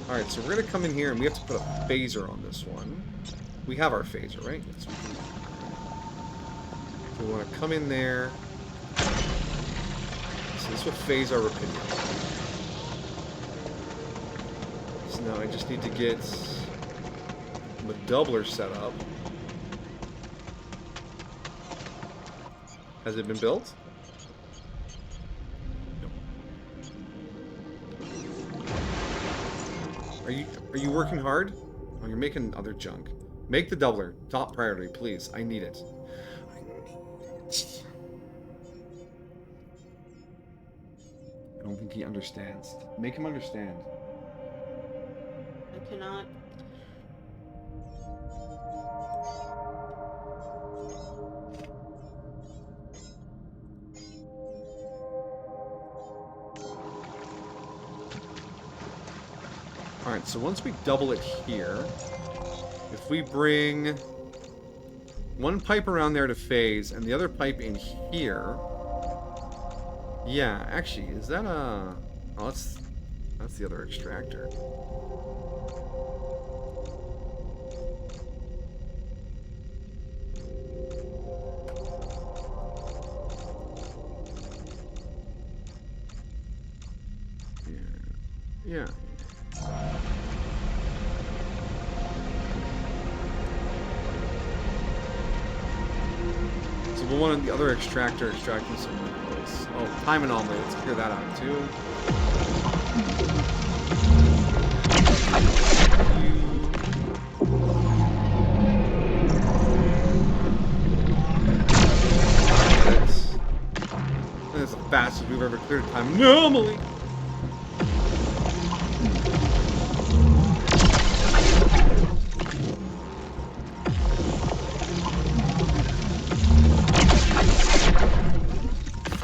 Alright, so we're gonna come in here and we have to put a phaser on this one. We have our phaser, right? Yes, we do. So we want to come in there. So this will phase our Rapidium. So now I just need to get the doubler set up. Has it been built? Are you working hard? Oh, you're making other junk. Make the doubler. Top priority, please. I need it. I don't think he understands. Make him understand. I cannot. Alright, so once we double it here, if we bring one pipe around there to phase and the other pipe in here. Yeah, actually, is that a... Oh, that's the other extractor. Yeah. So we'll want the other extractor extracting some minerals. Oh, time anomaly. Let's clear that out too. That's the fastest we've ever cleared a time anomaly.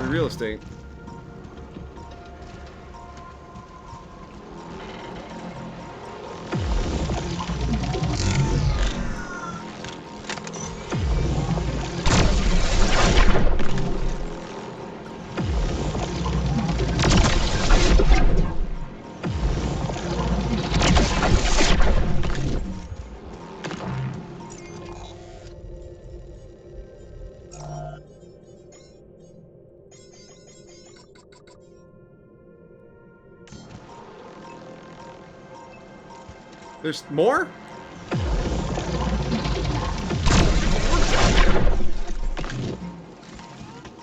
Real estate. There's more?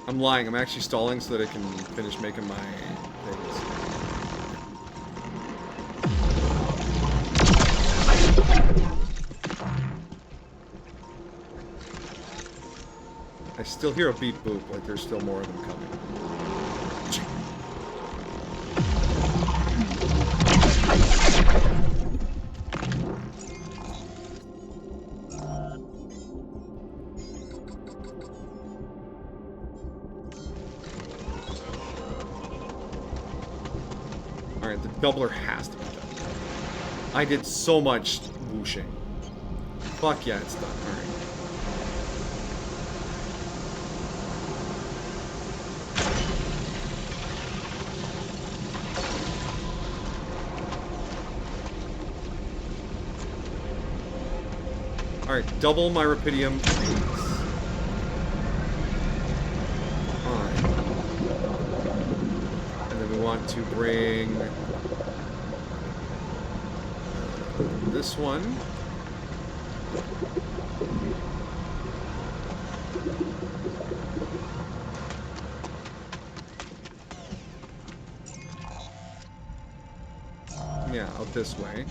I'm lying. I'm actually stalling so that I can finish making my things. I still hear a beep boop, like there's still more of them coming. Alright, the doubler has to be done. I did so much whooshing. Fuck yeah, it's done. Alright. Alright, double my rupidium, please. Alright. And then we want to bring this one. Yeah, out this way.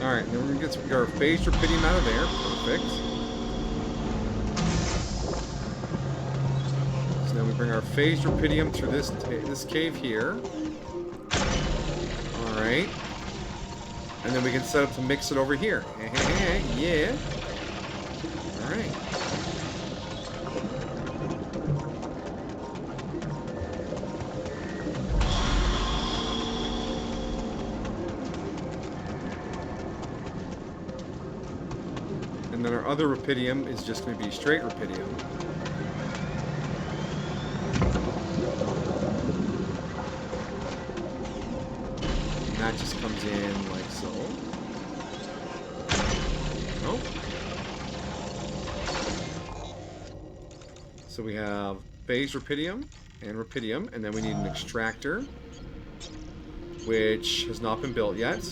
Alright, then we're gonna get our phased rupidium out of there. Perfect. So now we bring our phased rupidium through this cave here. Alright. And then we can set up to mix it over here. Yeah. Alright. And then our other rupidium is just going to be straight rupidium. And that just comes in like so. Nope. So we have phased rupidium and rupidium, and then we need an extractor, which has not been built yet,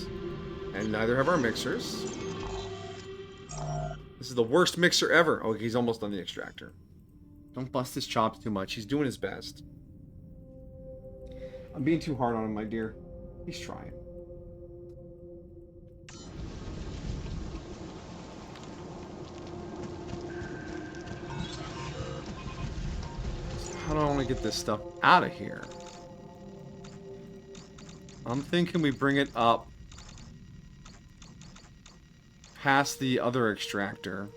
and neither have our mixers. This is the worst mixer ever. Oh, he's almost on the extractor. Don't bust his chops too much. He's doing his best. I'm being too hard on him, my dear. He's trying. How do I want to get this stuff out of here? I'm thinking we bring it up past the other extractor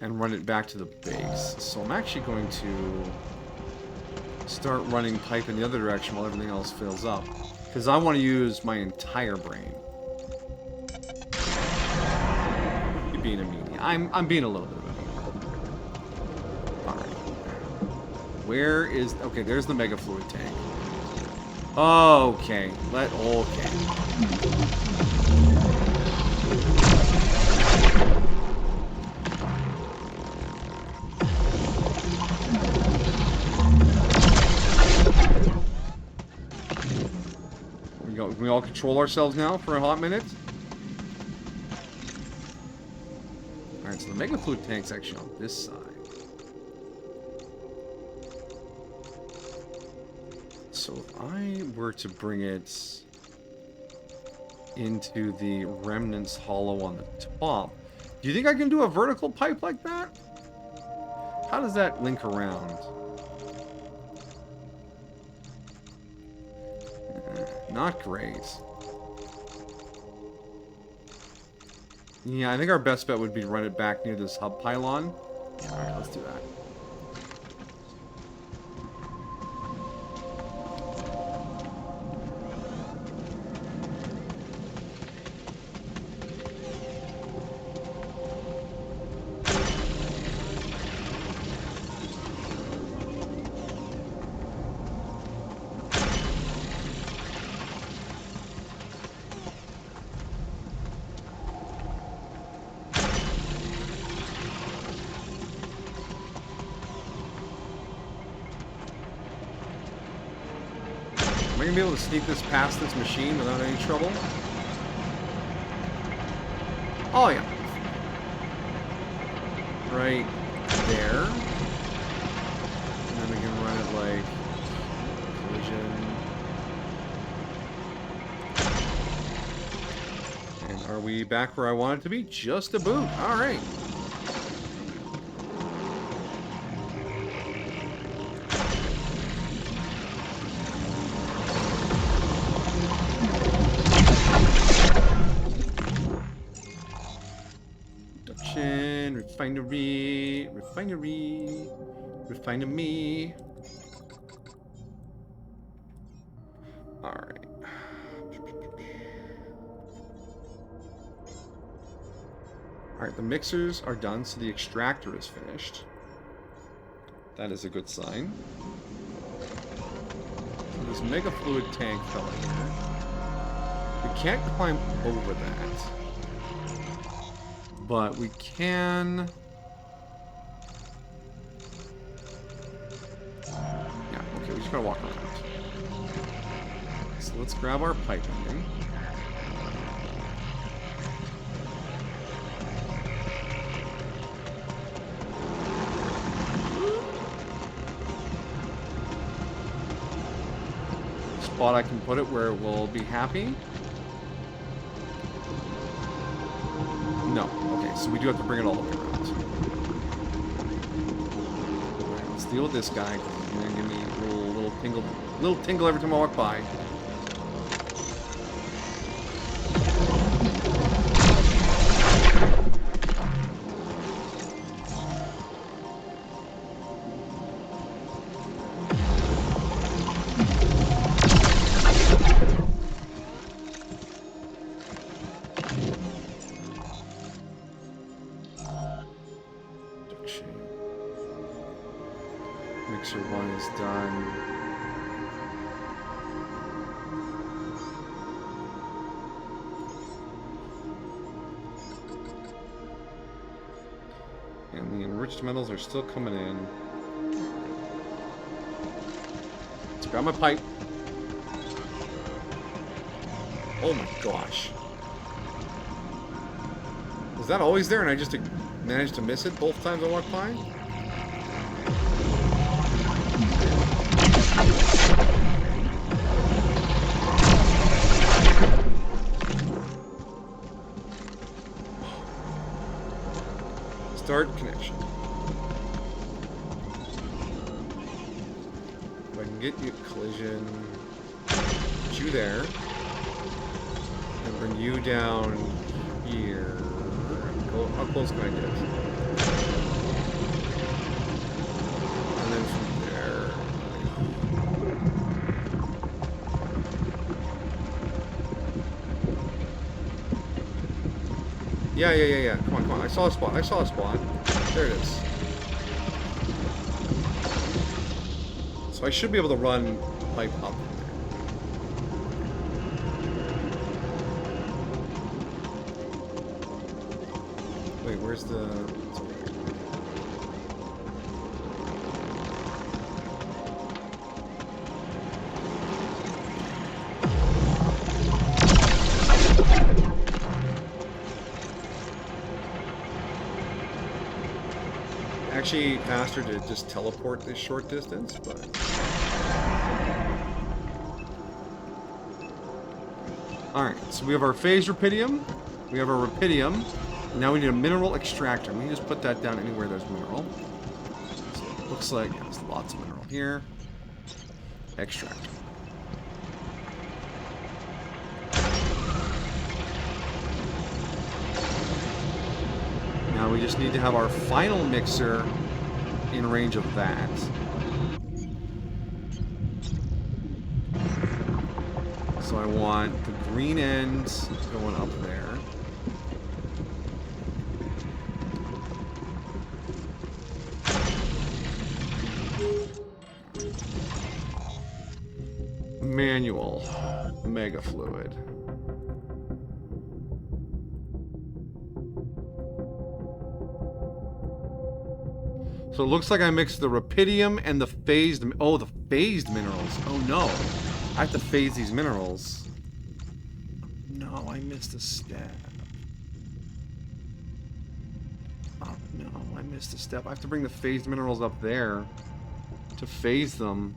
and run it back to the base. So I'm actually going to start running pipe in the other direction while everything else fills up, because I want to use my entire brain. You're being a meanie. I'm being a little bit of a meanie. Alright. Where is... Okay, there's the mega fluid tank. Okay. Okay. Can we all control ourselves now for a hot minute? Alright, so the mega fluid tank's actually on this side. So if I were to bring it into the remnants hollow on the top, do you think I can do a vertical pipe like that? How does that link around? Not great. Yeah, I think our best bet would be to run it back near this hub pylon. Yeah, alright, let's do that. gonna be able to sneak this past this machine without any trouble? Oh yeah. Right there. And then we can run it like collision. And are we back where I want it to be? Just a boot. Alright. Production, refinery. Alright. Alright, the mixers are done, so the extractor is finished. That is a good sign. So this mega fluid tank fella here. We can't climb over that. But we can... Yeah, okay, we just gotta walk around. So let's grab our pipe ending. Spot I can put it where it will be happy. No. Okay, so we do have to bring it all the way around. Alright, let's deal with this guy, because he's going to give me a little tingle every time I walk by. Mixer 1 is done. And the enriched metals are still coming in. Let's grab my pipe. Oh my gosh. Was that always there and I just managed to miss it both times I walked by? Start connection. If I can get you collision, put you there, and bring you down here. How close can I get? And then from there. Yeah. Come on. I saw a spot. There it is. So I should be able to run pipe up there. Wait, where's the... Actually faster to just teleport this short distance, but... Alright, so we have our phase rupidium, we have our rupidium, and now we need a mineral extractor. We can just put that down anywhere there's mineral. So it looks like there's lots of mineral here. Extractor. Now we just need to have our final mixer in range of that. So I want the green end going up there. Manual mega fluid. So it looks like I mixed the rupidium and the phased... Oh, the phased minerals. Oh, no. I have to phase these minerals. No, I missed a step. Oh, no, I missed a step. I have to bring the phased minerals up there to phase them.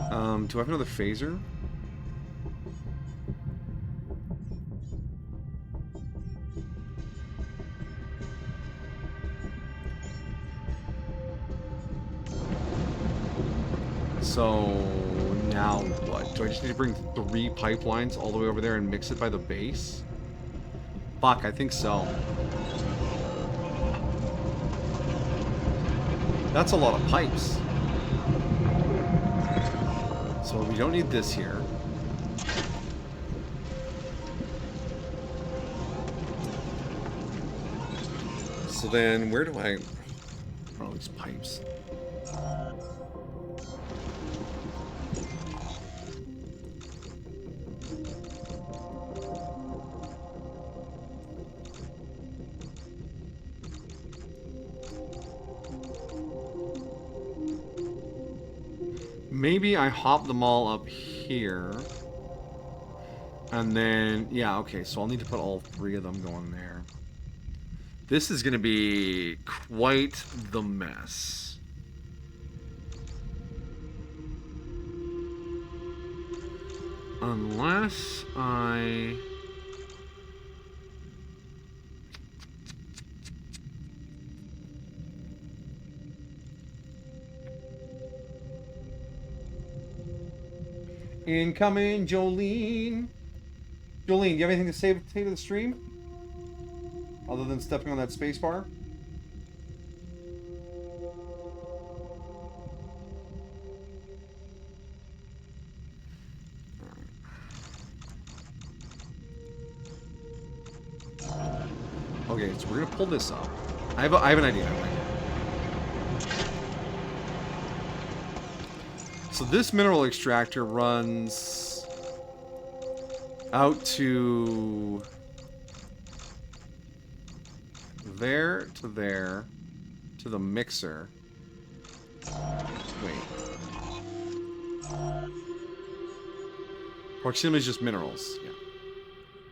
Do I have another phaser? So now what? Do I just need to bring 3 pipelines all the way over there and mix it by the base? Fuck, I think so. That's a lot of pipes. So we don't need this here. So then where do I... Oh, these pipes. Maybe I hop them all up here. And then, yeah, okay, so I'll need to put all 3 of them going there. This is going to be quite the mess. Unless I... Incoming, Jolene. Jolene, do you have anything to say to the stream? Other than stepping on that space bar? Okay, so we're gonna pull this up. I have an idea. So this mineral extractor runs out to there to there to the mixer. Wait. Proximity is just minerals. Yeah.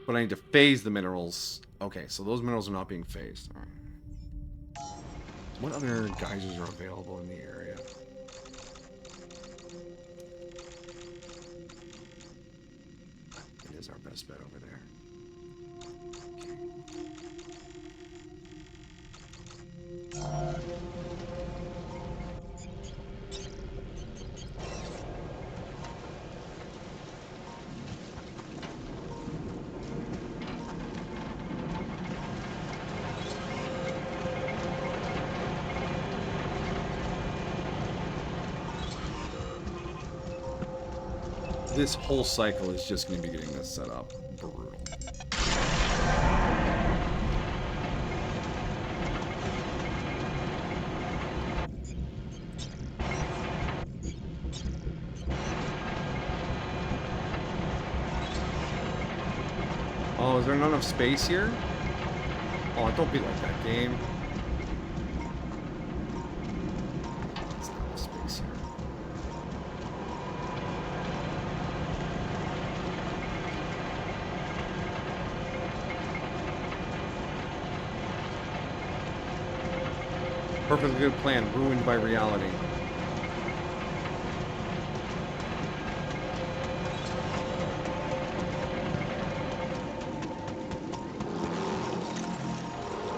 But I need to phase the minerals. Okay, so those minerals are not being phased. All right. What other geysers are available in the area? It is our best bet over there. This whole cycle is just going to be getting this set up. Brutal. Oh, is there not enough space here? Oh, don't be like that, game. There's not enough space here. Perfectly good plan, ruined by reality.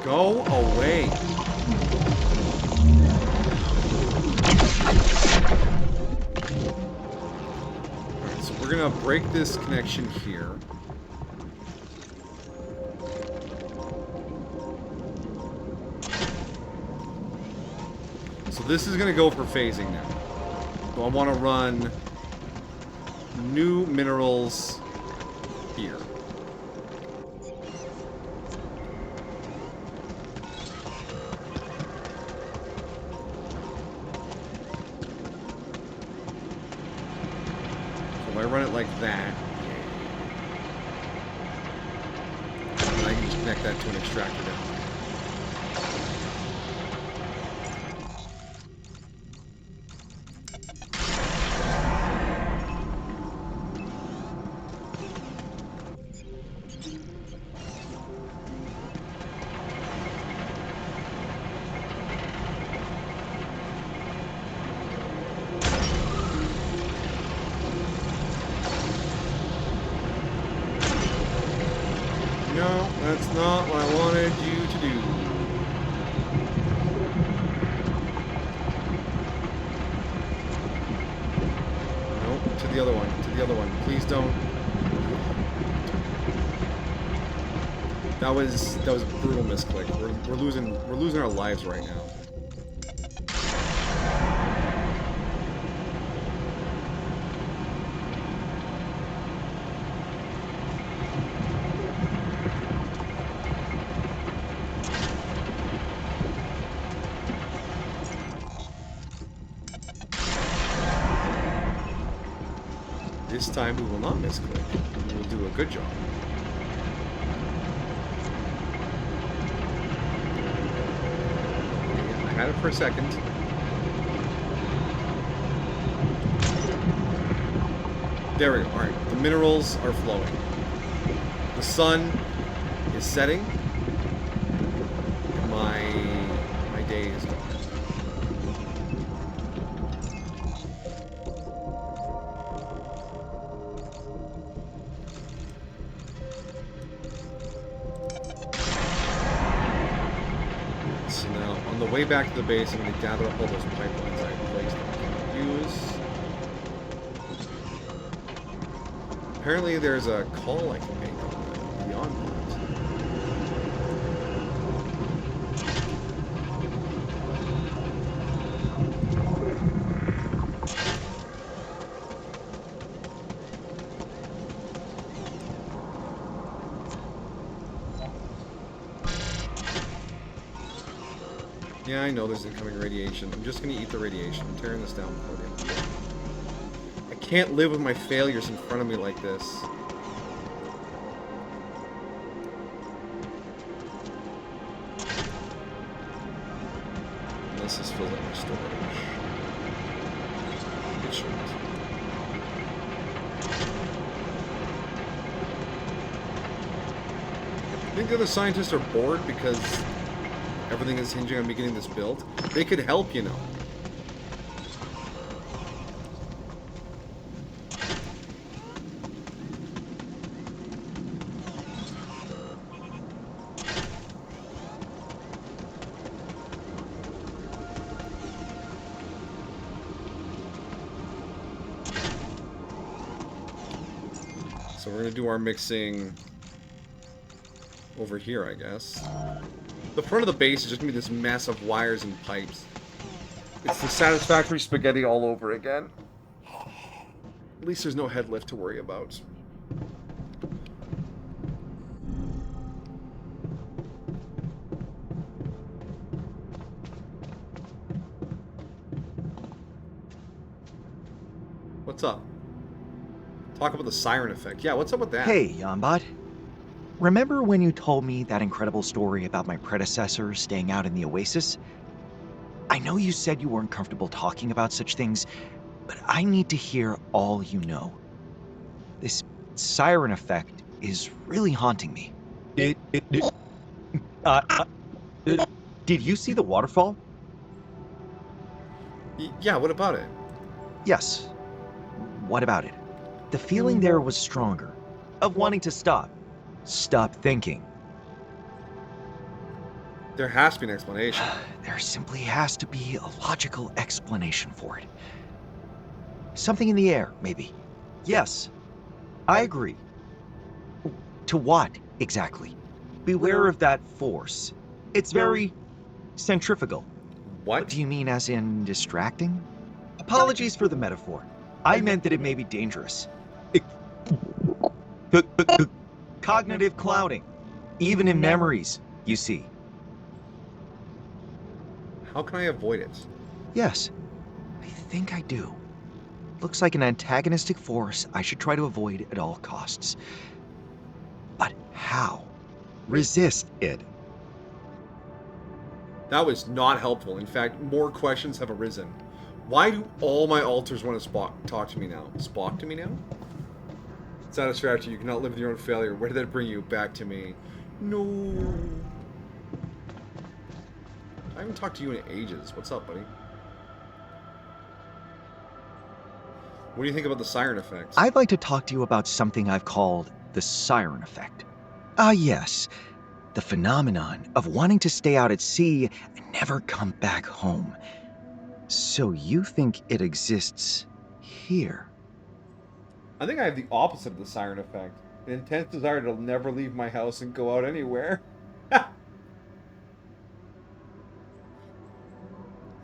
Go away. Alright, so we're gonna break this connection here. So this is gonna go for phasing now. So I wanna run new minerals here. If I run it like that, then I can just connect that to an extractor down there. No, that's not what I wanted you to do. Nope, to the other one. To the other one. Please don't. That was a brutal misclick. We're losing our lives right now. This time we will not misclick. We will do a good job. I had it for a second. There we go. Alright, the minerals are flowing. The sun is setting. My day is gone. So now, on the way back to the base, I'm going to gather up all those pipelines I placed that I can use. Apparently there's a call I can make on beyond that. Yeah, I know there's incoming radiation. I'm just gonna eat the radiation. I'm tearing this down before the end of the day. I can't live with my failures in front of me like this. Unless this fills up my storage. It shouldn't. I think the other scientists are bored because everything is hinging on me getting this built. They could help, you know. So we're gonna do our mixing over here, I guess. The front of the base is just gonna be this mess of wires and pipes. It's the satisfactory spaghetti all over again. At least there's no head lift to worry about. What's up? Talk about the siren effect. Yeah, what's up with that? Hey, Yambot. Remember when you told me that incredible story about my predecessor staying out in the oasis? I know you said you weren't comfortable talking about such things, but I need to hear all you know. This siren effect is really haunting me. Did you see the waterfall? Yeah, what about it? Yes. What about it? The feeling there was stronger, of wanting to stop thinking. There has to be an explanation. There simply has to be a logical explanation for it. Something in the air, maybe. Yes, I agree. To what, exactly? Beware of that force. It's very centrifugal. What? Do you mean as in distracting? Apologies for the metaphor. I meant that it may be dangerous. Cognitive clouding. Even in memories, you see. How can I avoid it? Yes, I think I do. Looks like an antagonistic force I should try to avoid at all costs. But how? Resist it. That was not helpful. In fact, more questions have arisen. Why do all my alters want to talk to me now? Spock to me now? Satisfactory, you cannot live with your own failure. Where did that bring you? Back to me. No. I haven't talked to you in ages. What's up, buddy? What do you think about the siren effect? I'd like to talk to you about something I've called the siren effect. Ah, yes. The phenomenon of wanting to stay out at sea and never come back home. So you think it exists here? I think I have the opposite of the siren effect. An intense desire to never leave my house and go out anywhere. It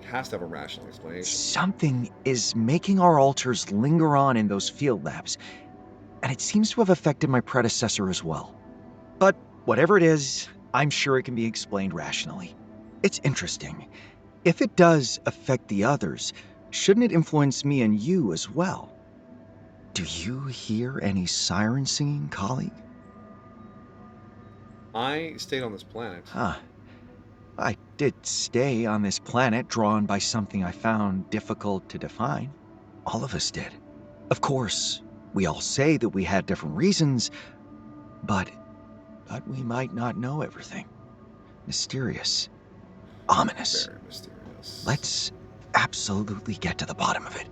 has to have a rational explanation. Something is making our alters linger on in those field labs, and it seems to have affected my predecessor as well. But whatever it is, I'm sure it can be explained rationally. It's interesting. If it does affect the others, shouldn't it influence me and you as well? Do you hear any siren singing, colleague? I stayed on this planet. Huh. I did stay on this planet drawn by something I found difficult to define. All of us did. Of course, we all say that we had different reasons, but we might not know everything. Mysterious. Ominous. Very mysterious. Let's absolutely get to the bottom of it.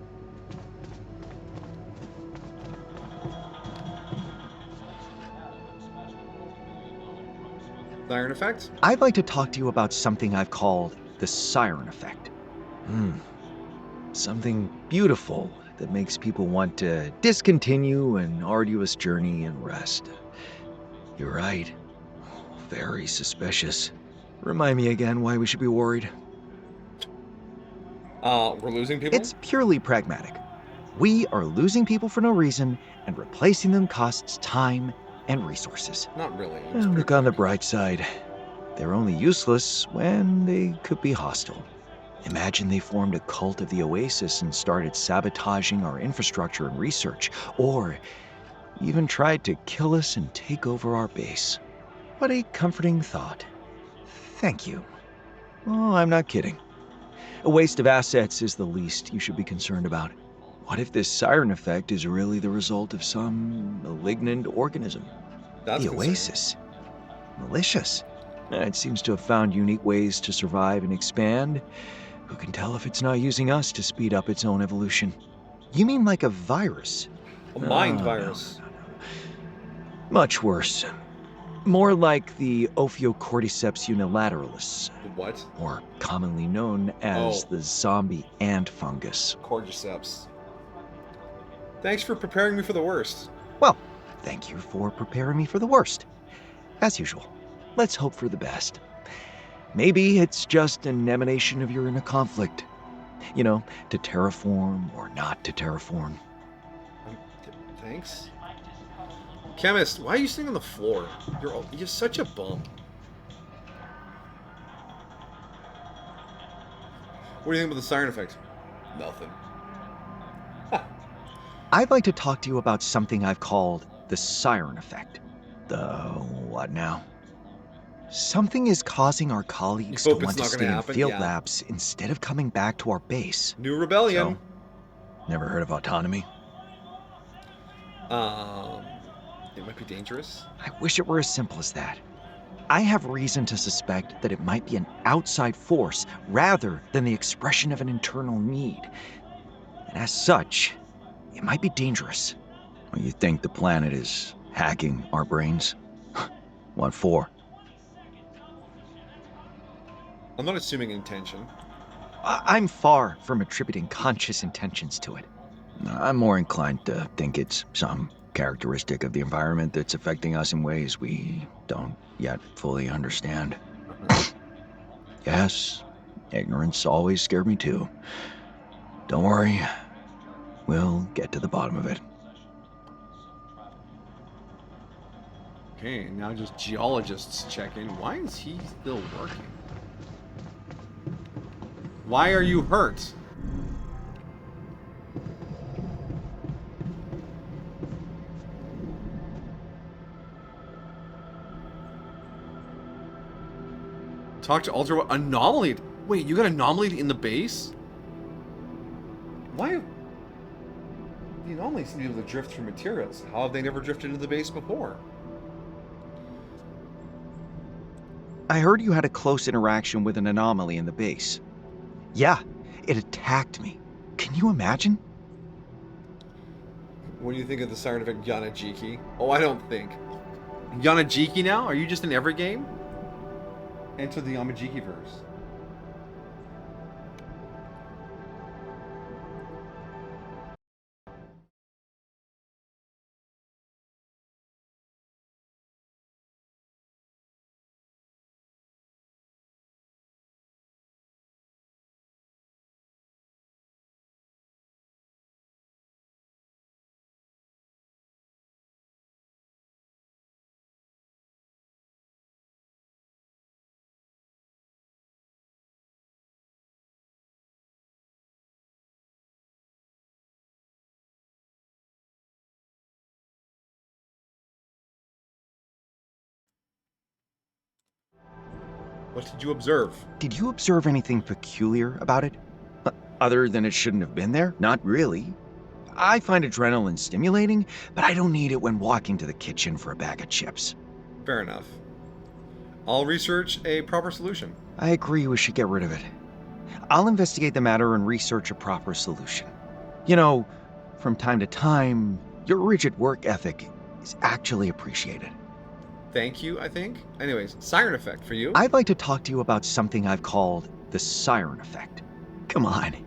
Siren effect? I'd like to talk to you about something I've called the siren effect. Something beautiful that makes people want to discontinue an arduous journey and rest. You're right. Very suspicious. Remind me again why we should be worried. We're losing people? It's purely pragmatic. We are losing people for no reason, and replacing them costs time and resources. Not really. It's Well, pretty look on the quick. bright side. They're only useless when they could be hostile. Imagine they formed a cult of the Oasis and started sabotaging our infrastructure and research, or even tried to kill us and take over our base. What a comforting thought. Thank you. Oh, I'm not kidding. A waste of assets is the least you should be concerned about. What if this siren effect is really the result of some malignant organism? That's The concerning. Oasis. Malicious. It seems to have found unique ways to survive and expand. Who can tell if it's not using us to speed up its own evolution? You mean like a virus? A mind No, virus. no. Much worse. More like the Ophiocordyceps unilateralis, What? more commonly known as Oh. the zombie ant fungus. Cordyceps. Thanks for preparing me for the worst. Well, thank you for preparing me for the worst. As usual, let's hope for the best. Maybe it's just an emanation of your inner conflict. You know, to terraform or not to terraform. Thanks. Chemist, why are you sitting on the floor? You're such a bum. What do you think about the siren effect? Nothing. I'd like to talk to you about something I've called the siren effect. The what now? Something is causing our colleagues to hope it's want to not gonna stay in happen? field Yeah. labs instead of coming back to our base. New rebellion. Never heard of autonomy? It might be dangerous. I wish it were as simple as that. I have reason to suspect that it might be an outside force rather than the expression of an internal need. And as such, it might be dangerous. You think the planet is hacking our brains? What for? I'm not assuming intention. I'm far from attributing conscious intentions to it. I'm more inclined to think it's some characteristic of the environment that's affecting us in ways we don't yet fully understand. Yes, ignorance always scared me too. Don't worry, we'll get to the bottom of it. Okay, now just geologists check in. Why is he still working? Why are you hurt? Talk to Alter. Anomaly. Wait, you got anomaly in the base? Why? The anomalies seem to be able to drift through materials. How have they never drifted into the base before? I heard you had a close interaction with an anomaly in the base. Yeah, it attacked me. Can you imagine? When you think of the siren effect Yanajiki? Oh, I don't think. Yanajiki now? Are you just in every game? Enter the Yamajiki verse. What did you observe? Did you observe anything peculiar about it? Other than it shouldn't have been there? Not really. I find adrenaline stimulating, but I don't need it when walking to the kitchen for a bag of chips. Fair enough. I'll research a proper solution. I agree we should get rid of it. I'll investigate the matter and research a proper solution. You know, from time to time, your rigid work ethic is actually appreciated. Thank you, I think. Anyways, siren effect for you. I'd like to talk to you about something I've called the siren effect. Come on.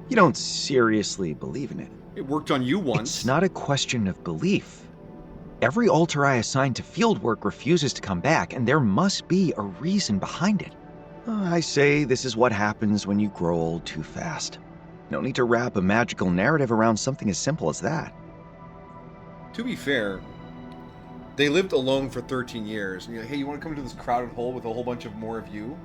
You don't seriously believe in it. It worked on you once. It's not a question of belief. Every alter I assign to field work refuses to come back, and there must be a reason behind it. I say this is what happens when you grow old too fast. No need to wrap a magical narrative around something as simple as that. To be fair, they lived alone for 13 years. And you're like, hey, you want to come to this crowded hole with a whole bunch of more of you?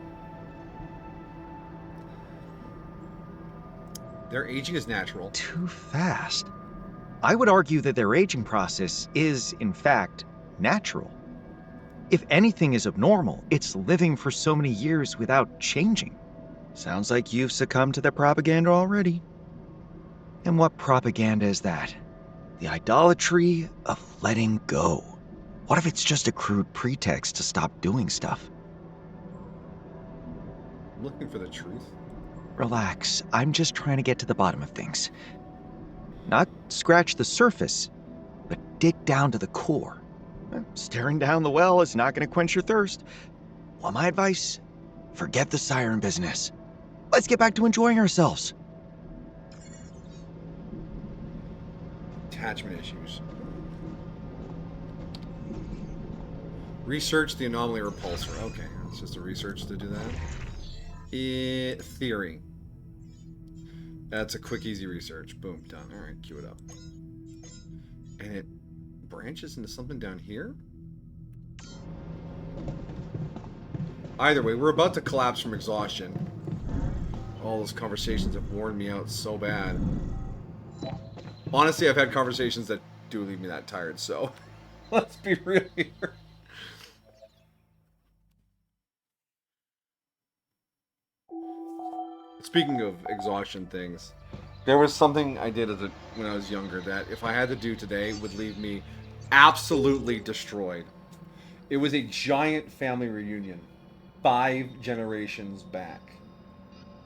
Their aging is natural. Too fast? I would argue that their aging process is, in fact, natural. If anything is abnormal, it's living for so many years without changing. Sounds like you've succumbed to the propaganda already. And what propaganda is that? The idolatry of letting go. What if it's just a crude pretext to stop doing stuff? I'm looking for the truth. Relax, I'm just trying to get to the bottom of things. Not scratch the surface, but dig down to the core. Staring down the well is not going to quench your thirst. Want my advice? Forget the siren business. Let's get back to enjoying ourselves. Attachment issues. Research the anomaly repulsor. Okay, it's just a research to do that. Theory. That's a quick, easy research. Boom, done. All right, cue it up. And it branches into something down here? Either way, we're about to collapse from exhaustion. All those conversations have worn me out so bad. Honestly, I've had conversations that do leave me that tired, so let's be real here. Speaking of exhaustion things, there was something I did when I was younger that if I had to do today would leave me absolutely destroyed. It was a giant family reunion, 5 generations back.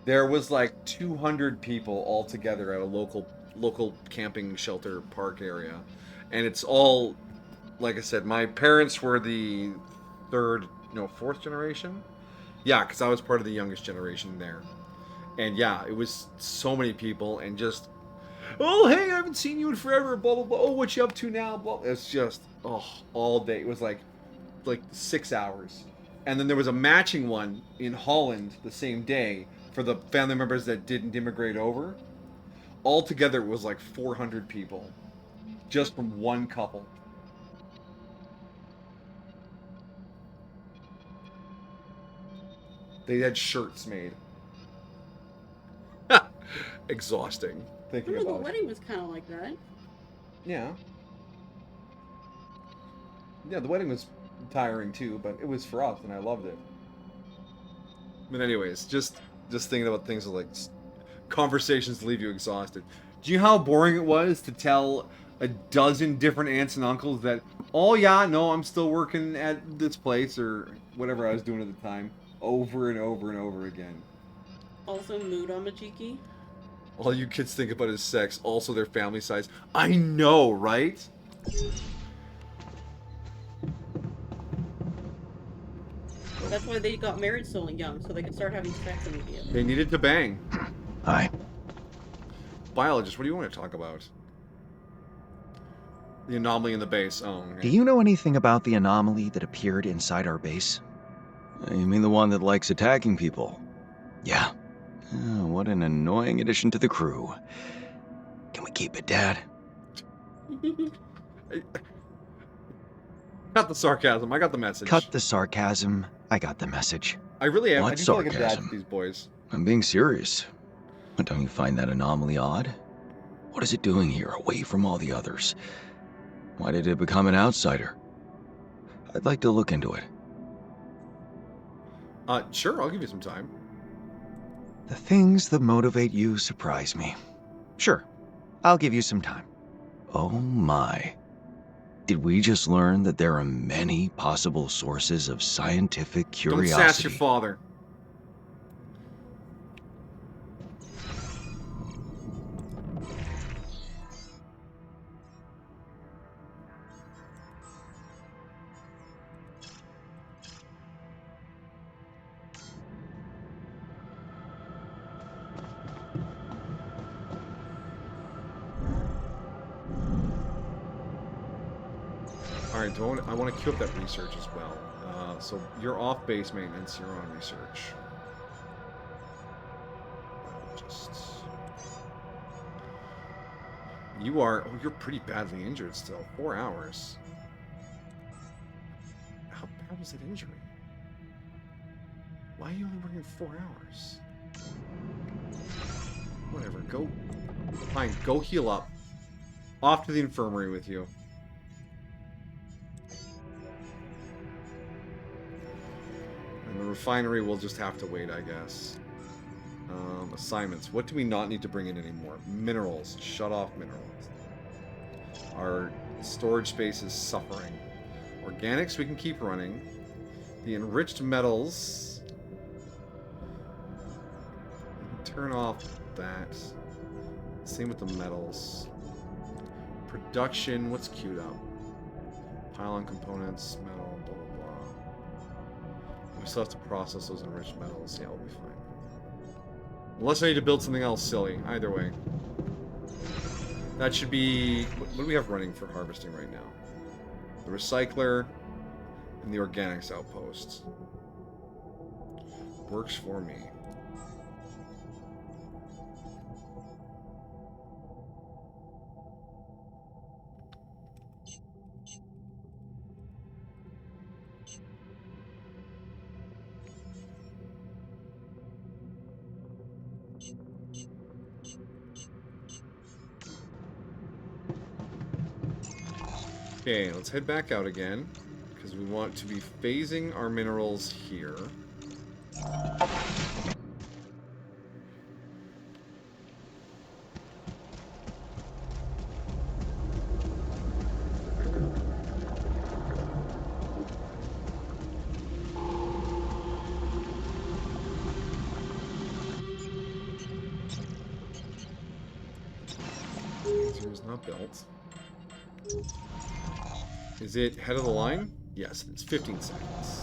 There was like 200 people all together at a local camping shelter park area, and it's all, like I said, my parents were the fourth generation. Yeah, because I was part of the youngest generation there. And yeah, it was so many people, and just, oh, hey, I haven't seen you in forever, blah, blah, blah. Oh, what you up to now? Blah. It's just, all day. It was like 6 hours. And then there was a matching one in Holland the same day for the family members that didn't immigrate over. Altogether, it was like 400 people, just from one couple. They had shirts made. Exhausting thinking The about it. wedding was kind of like that. Yeah. Yeah, the wedding was tiring too, but it was for us, and I loved it. But anyways, just thinking about things like conversations leave you exhausted. Do you know how boring it was to tell a dozen different aunts and uncles that, oh yeah, no, I'm still working at this place or whatever I was doing at the time, over and over and over again. Also, mood on Majiki. All you kids think about is sex, also their family size. I know, right? That's why they got married so young, so they could start having sex immediately. They needed to bang. Hi. Biologist, what do you want to talk about? The anomaly in the base. Oh, okay. Do you know anything about the anomaly that appeared inside our base? You mean the one that likes attacking people? Yeah. Oh, what an annoying addition to the crew. Can we keep it, Dad? Cut the sarcasm. I got the message. Cut the sarcasm. I got the message. I really am. I What do feel like a dad sarcasm? to these boys. I'm being serious. Don't you find that anomaly odd? What is it doing here, away from all the others? Why did it become an outsider? I'd like to look into it. Sure, I'll give you some time. The things that motivate you surprise me. Sure, I'll give you some time. Oh my. Did we just learn that there are many possible sources of scientific Don't sass curiosity? your father. Alright, I want to queue up that research as well. So you're off base maintenance, you're on research. You are... Oh, you're pretty badly injured still. 4 hours. How bad was that injury? Why are you only working 4 hours? Whatever, go... Fine, go heal up. Off to the infirmary with you. And the refinery will just have to wait, I guess. Assignments. What do we not need to bring in anymore? Minerals. Shut off minerals. Our storage space is suffering. Organics we can keep running. The enriched metals... we can turn off that. Same with the metals. Production, what's queued up? Pylon components, metal, blah blah blah. We still have to process those enriched metals. Yeah, we'll be fine. Unless I need to build something else silly. Either way. That should be... What do we have running for harvesting right now? The recycler and the organics outpost. Works for me. Okay, let's head back out again, because we want to be phasing our minerals here. Laser is not built. Is it head of the line? Yes, it's 15 seconds.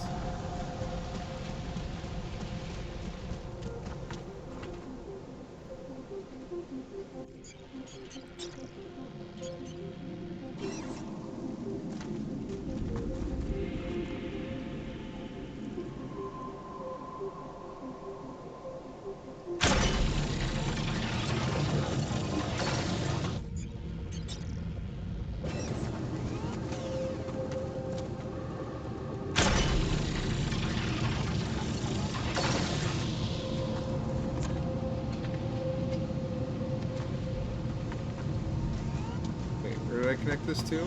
Wait, where did I connect this to?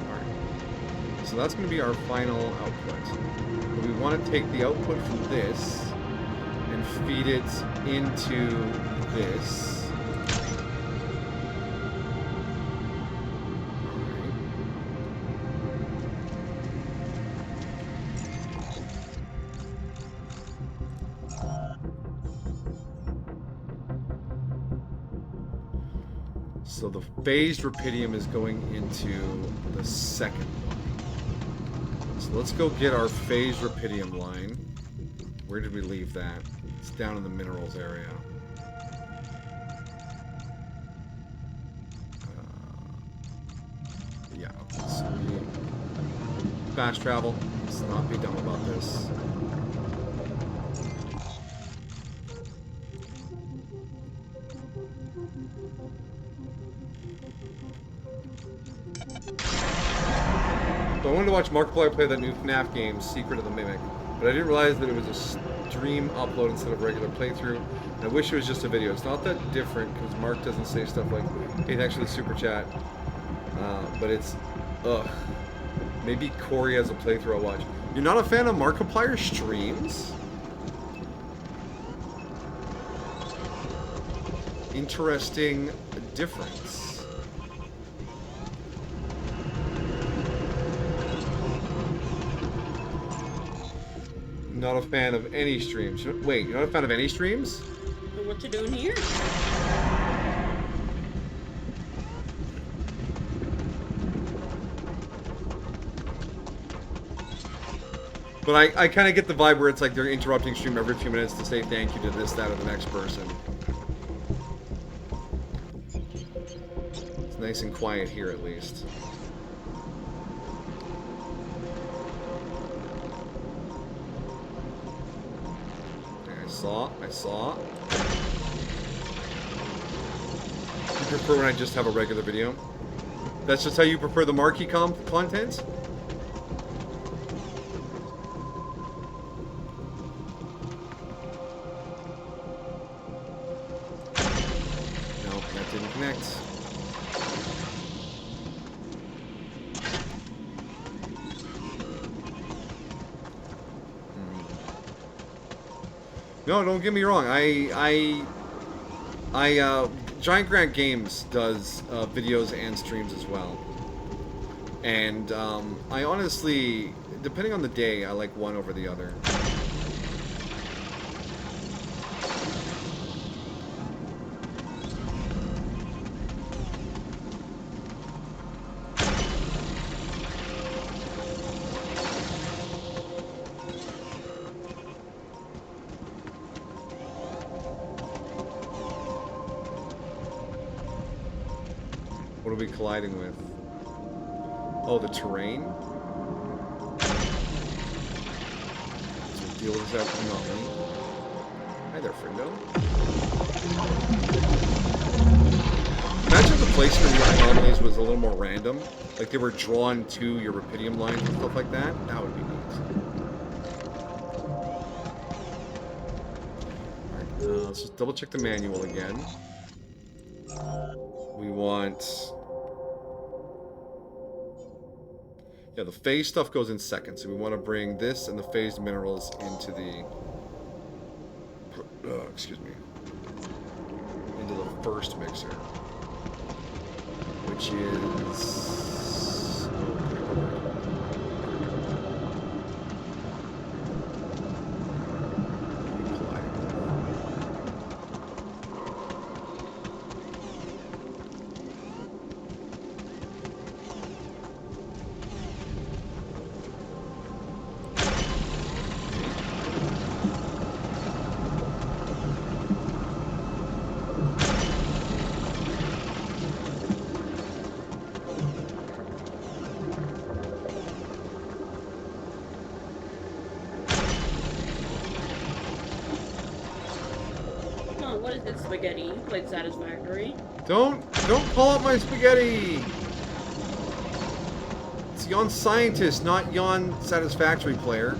Alright. So that's going to be our final output. But we want to take the output from this and feed it into this. So the phased rupidium is going into the second line. So let's go get our phased rupidium line. Where did we leave that? It's down in the minerals area. Yeah, so we fast travel. Let's not be dumb about this. So I wanted to watch Markiplier play that new FNAF game, Secret of the Mimic, but I didn't realize that it was a stream upload instead of regular playthrough. And I wish it was just a video. It's not that different because Mark doesn't say stuff like, "Hey, thanks for the super chat," but it's, ugh. Maybe Corey has a playthrough I'll watch. You're not a fan of Markiplier streams? Interesting difference. Not a fan of any streams. Wait, you're not a fan of any streams? So what you doing here? But I kind of get the vibe where it's like they're interrupting stream every few minutes to say thank you to this, that, or the next person. It's nice and quiet here at least. I saw. You prefer when I just have a regular video? That's just how you prefer the marquee content? Nope, that didn't connect. No, don't get me wrong. Giant Grant Games does videos and streams as well. And I honestly, depending on the day, I like one over the other. What are we colliding with? Oh, the terrain? So deal with this out anomaly. Hi there, friendo. Imagine if the placement of the anomalies was a little more random. Like they were drawn to your rupidium lines and stuff like that. That would be neat. Alright, let's just double check the manual again. We want... Yeah, the phase stuff goes in second, so we want to bring this and the phased minerals into the... excuse me. Into the first mixer. Which is... What is it, spaghetti? You played Satisfactory. Don't call up my spaghetti! It's Yon Scientist, not Yon Satisfactory player.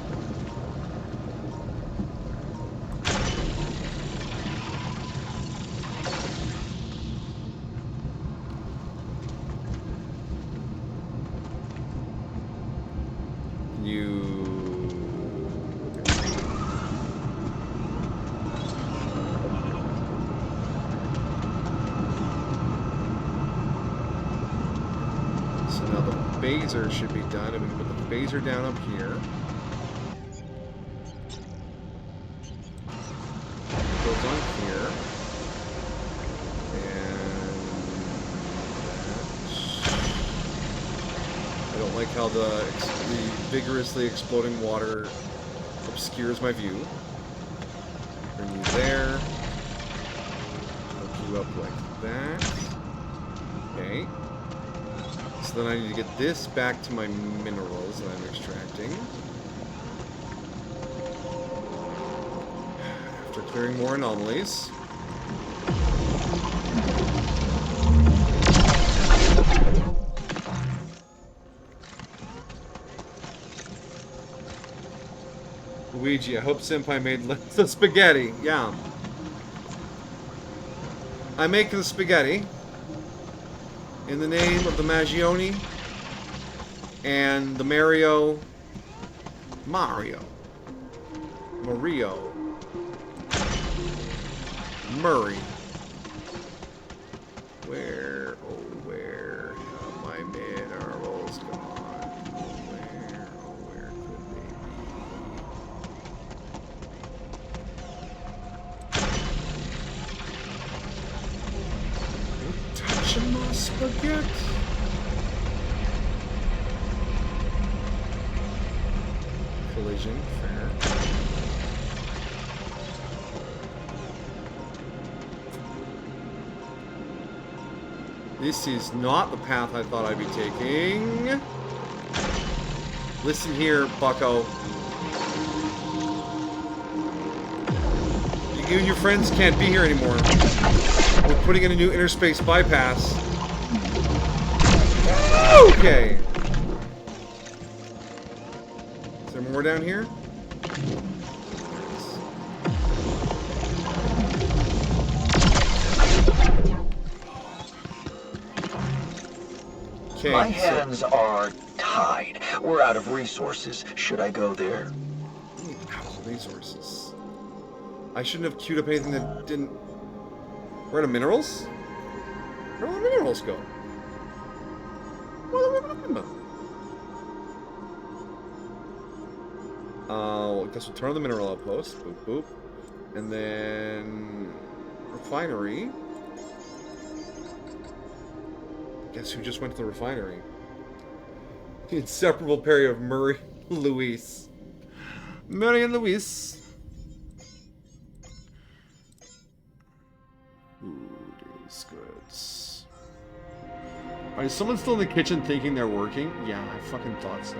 Phaser should be done, and we can put the phaser down up here. It goes on here. And like how the vigorously exploding water obscures my view. Bring you there. Hook you up like that. Okay. So then I need to get this back to my minerals that I'm extracting. After clearing more anomalies. Luigi, I hope Senpai made the spaghetti. Yeah. I make the spaghetti in the name of the Magione and the Mario. Murray. Where, oh, where have my minerals gone? Where could they be? Touching my spaghetti. Collision, fair. This is not the path I thought I'd be taking. Listen here, bucko. You and your friends can't be here anymore. We're putting in a new interspace bypass. Okay. Is there more down here? Okay, My hands are tied. We're out of resources. Should I go there? Resources. I shouldn't have queued up anything that didn't... We're out of minerals? Where do the minerals go? I guess we'll turn on the mineral outpost. Boop, boop. And then... Refinery. Guess who just went to the refinery? The inseparable pair of Murray and Luis. Murray and Luis. Food is goods. Alright, is someone still in the kitchen thinking they're working? Yeah, I fucking thought so.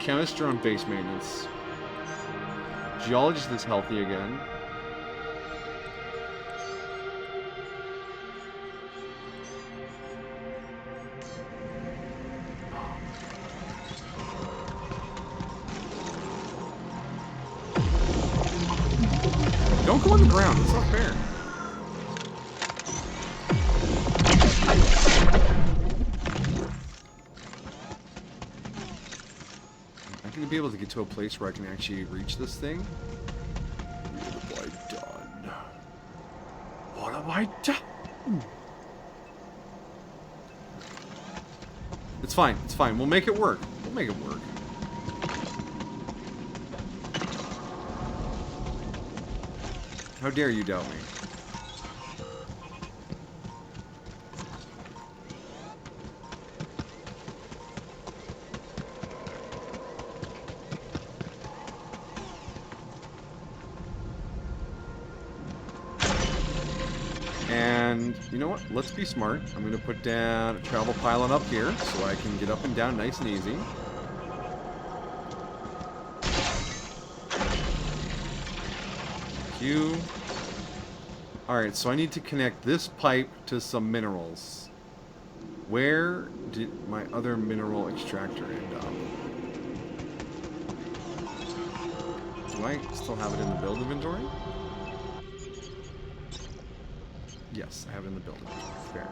Chemist are on base maintenance. Geologist is healthy again. Don't go on the ground, it's not fair. I'm gonna be able to get to a place where I can actually reach this thing. What have I done? What have I done? It's fine, it's fine. We'll make it work. We'll make it work. How dare you doubt me? And you know what? Let's be smart. I'm going to put down a travel pylon up here so I can get up and down nice and easy. Q. Alright, so I need to connect this pipe to some minerals. Where did my other mineral extractor end up? Do I still have it in the build inventory? Yes, I have it in the build inventory. Fair.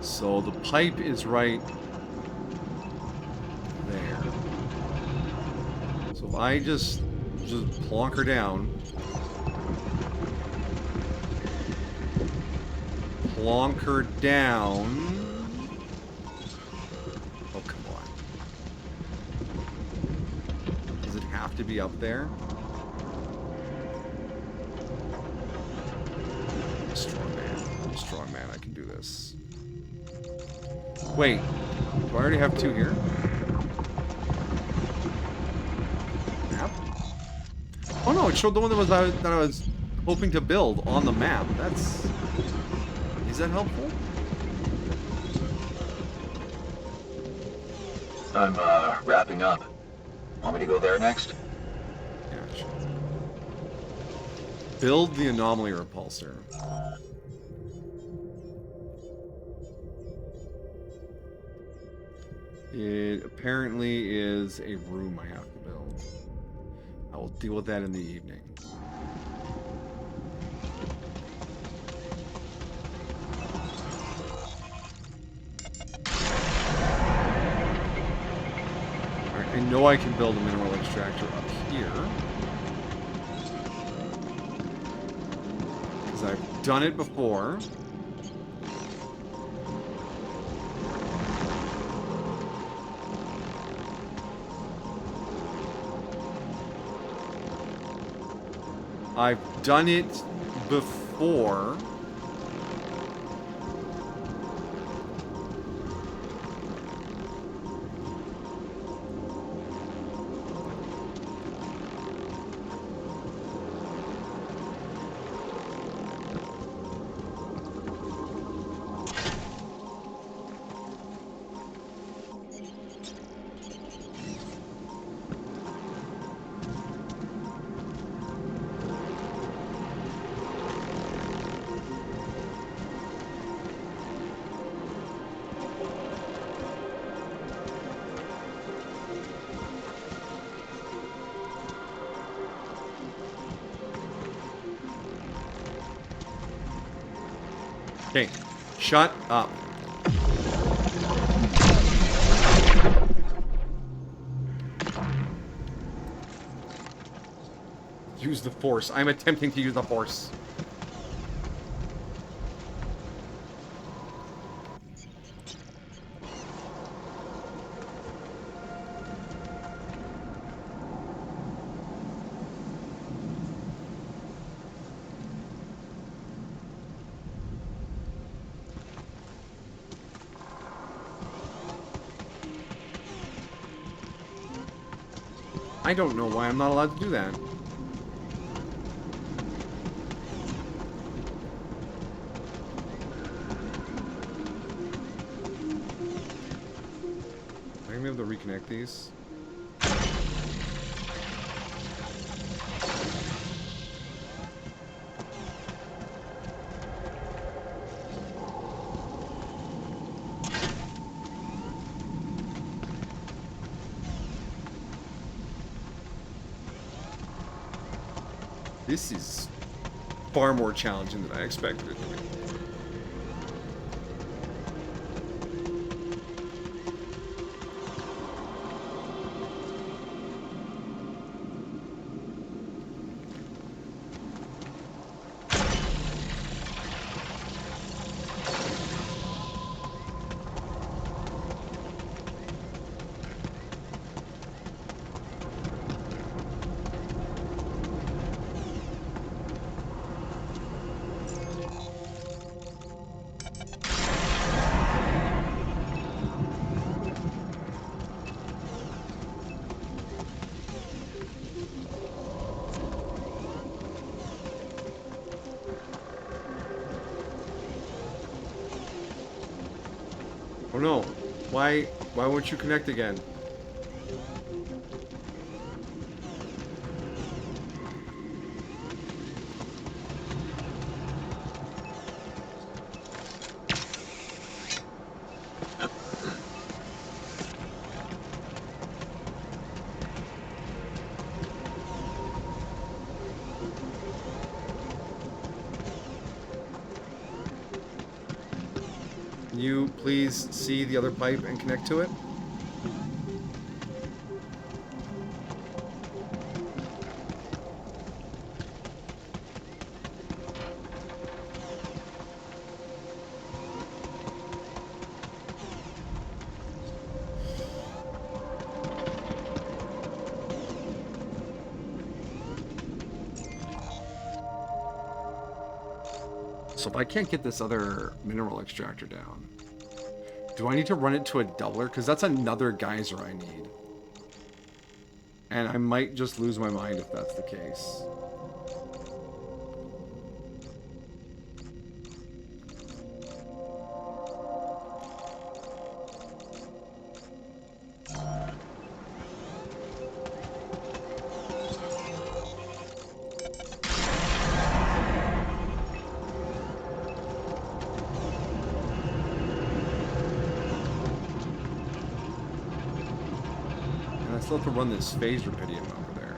So the pipe is right there. So if I just plonk her down. Plonk her down. Oh, come on. Does it have to be up there? strong man. I'm a strong man. I can do this. Wait. Do I already have 2 here? Map? Oh no, it showed the one that I was hoping to build on the map. That's... Is that helpful? I'm, wrapping up. Want me to go there next? Yeah, sure. Build the anomaly repulsor. It apparently is a room I have to build. I will deal with that in the evening. Alright, I know I can build a mineral extractor up here. Because I've done it before. I've done it before. Okay, shut up. Use the force. I'm attempting to use the force. I don't know why I'm not allowed to do that. Am I gonna be able to reconnect these? This is far more challenging than I expected it to be. Oh no. Why won't you connect again? Can you please see the other pipe and connect to it? So if I can't get this other mineral extractor down, do I need to run it to a doubler? Because that's another geyser I need. And I might just lose my mind if that's the case. I still have to run this phase rubidium over there.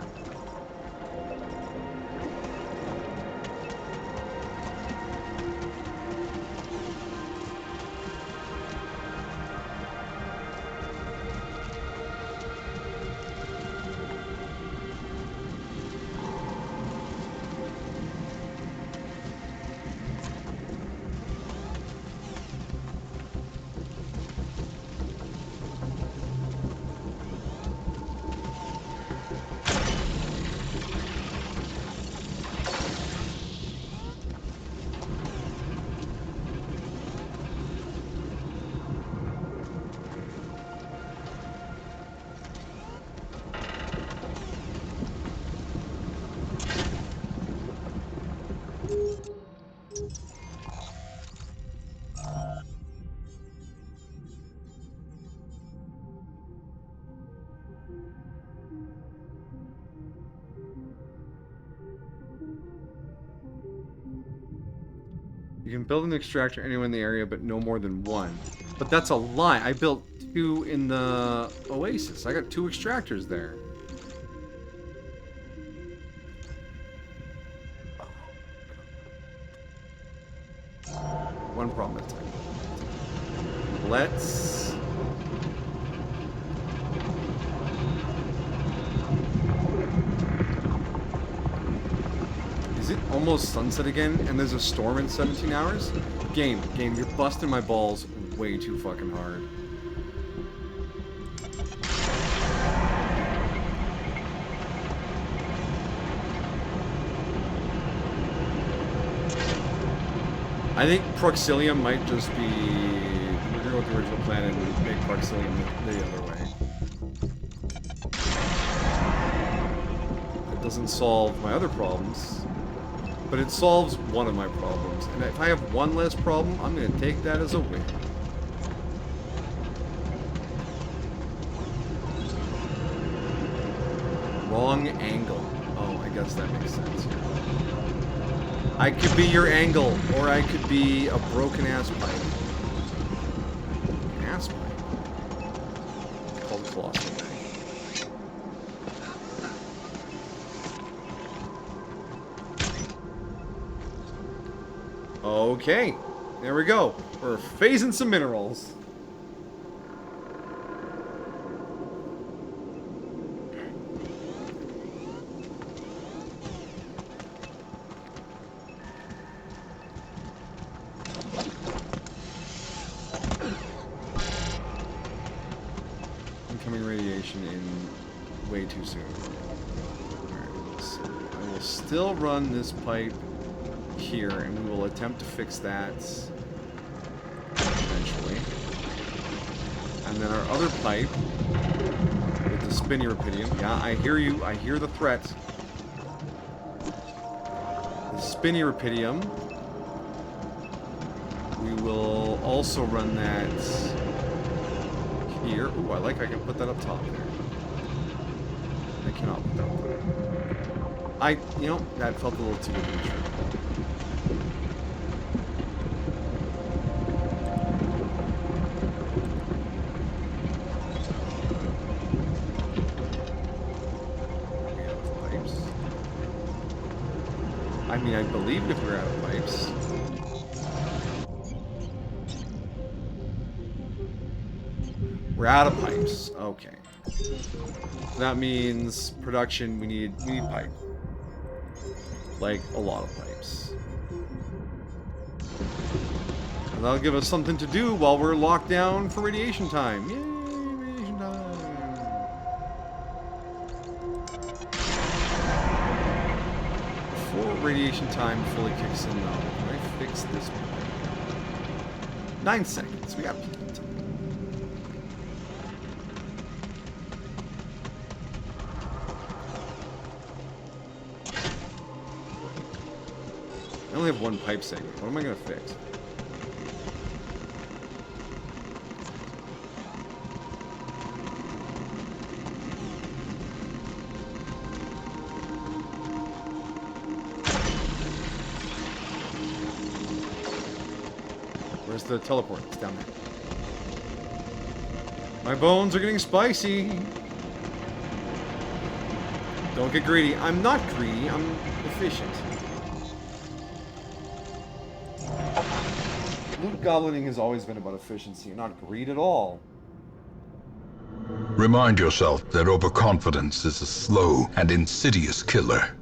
You can build an extractor anywhere in the area, but no more than one. But that's a lie. I built 2 in the Oasis. I got 2 extractors there. One problem at a time. Let's... Is it almost sunset again and there's a storm in 17 hours? Game, you're busting my balls way too fucking hard. I think Proxilium might just be... We're gonna go with the original plan and make Proxilium the other way. It doesn't solve my other problems. But it solves one of my problems. And if I have one less problem, I'm going to take that as a win. Wrong angle. Oh, I guess that makes sense here. I could be your angle, or I could be a broken ass pipe. Ass pipe? It's called Colossal Bay. Okay, there we go. We're phasing some minerals. Incoming radiation in way too soon. Alright, so I will still run this pipe here, and we will attempt to fix that eventually. And then our other pipe with the spinny rubidium. Yeah, I hear you. I hear the threat. The spinny rubidium. We will also run that here. Ooh, I can put that up top there. I cannot put that up there. You know, that felt a little too good to be true. I mean, I believed if we were out of pipes. We're out of pipes. Okay. That means production, we need pipe. Like, a lot of pipes. And that'll give us something to do while we're locked down for radiation time. Yay, radiation time. Before radiation time fully kicks in, though, can I fix this one. 9 seconds. We got plenty of time. I only have one pipe segment. What am I gonna fix? Where's the teleport? It's down there. My bones are getting spicy. Don't get greedy. I'm not greedy. I'm efficient. Loot goblining has always been about efficiency, not greed at all. Remind yourself that overconfidence is a slow and insidious killer.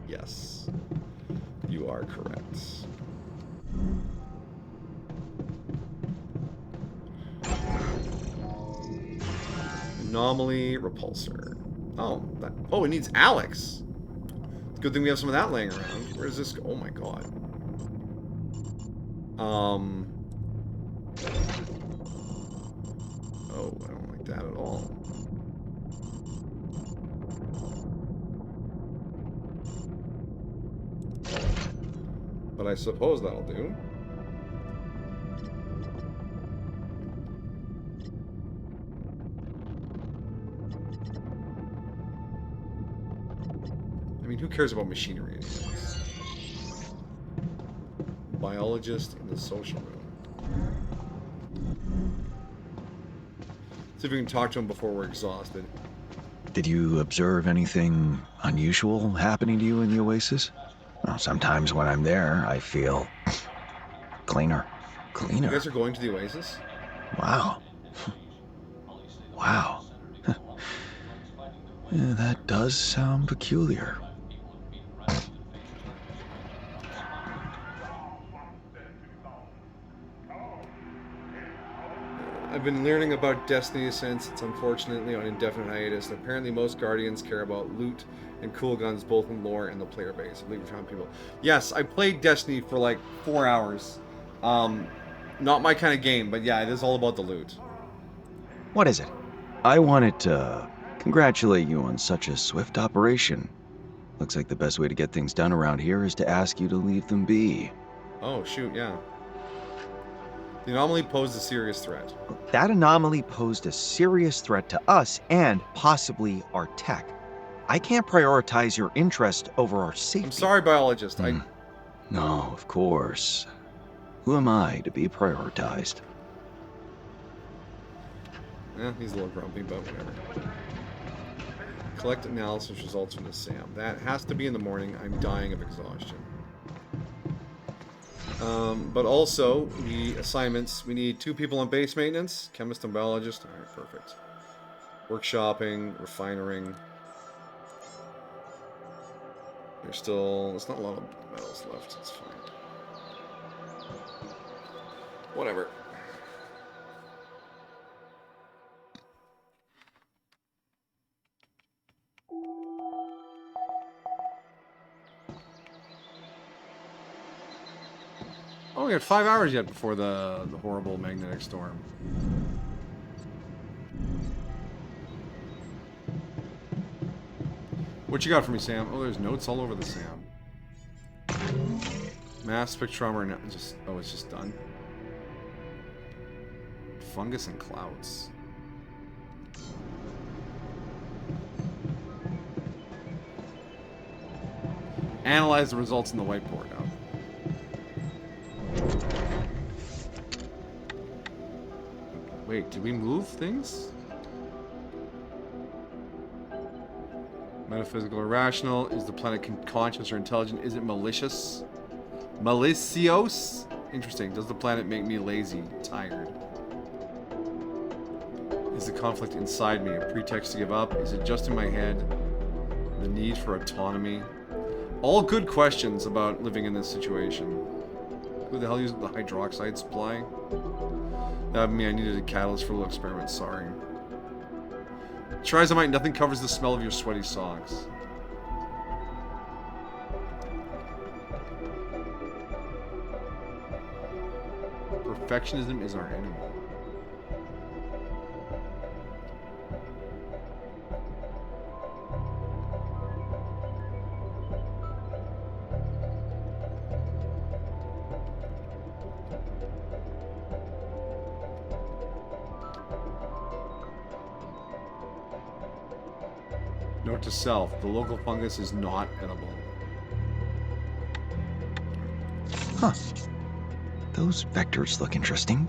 Yes. You are correct. Anomaly repulsor. Oh, oh, it needs Alex. It's a good thing we have some of that laying around. Where does this go? Oh my god. Oh, I don't like that at all. But I suppose that'll do. I mean, who cares about machinery anyways? Biologist in the social room. See if we can talk to him before we're exhausted. Did you observe anything unusual happening to you in the Oasis? Well, sometimes when I'm there, I feel cleaner. You Cleaner? guys are going to the Oasis? Wow. Wow. Yeah, that does sound peculiar. I've been learning about Destiny since it's unfortunately on indefinite hiatus. Apparently most Guardians care about loot and cool guns both in lore and the player base. I believe we found people. Yes, I played Destiny for like 4 hours. Not my kind of game, but yeah, it is all about the loot. What is it? I wanted to congratulate you on such a swift operation. Looks like the best way to get things done around here is to ask you to leave them be. Oh, shoot, yeah. The anomaly posed a serious threat. That anomaly posed a serious threat to us and possibly our tech. I can't prioritize your interest over our safety. I'm sorry, biologist. No, of course. Who am I to be prioritized? Yeah, he's a little grumpy, but whatever. Collect analysis results from the SAM. That has to be in the morning. I'm dying of exhaustion. But also, the assignments. We need 2 people on base maintenance. Chemist and biologist. Alright, perfect. Workshopping, refining. There's not a lot of metals left. It's fine. Whatever. Oh, we got 5 hours yet before the horrible magnetic storm. What you got for me, Sam? Oh, there's notes all over the Sam. Mass spectrometer, it's just done. Fungus and clouds. Analyze the results in the whiteboard. Oh. Wait, did we move things? Metaphysical or rational? Is the planet conscious or intelligent? Is it malicious? Malicious? Interesting. Does the planet make me lazy, tired? Is the conflict inside me a pretext to give up? Is it just in my head? The need for autonomy? All good questions about living in this situation. Who the hell used the hydroxide supply? That would mean I needed a catalyst for a little experiment, sorry. Trizamite, nothing covers the smell of your sweaty socks. Perfectionism is our enemy. Note to self, the local fungus is not edible. Huh. Those vectors look interesting,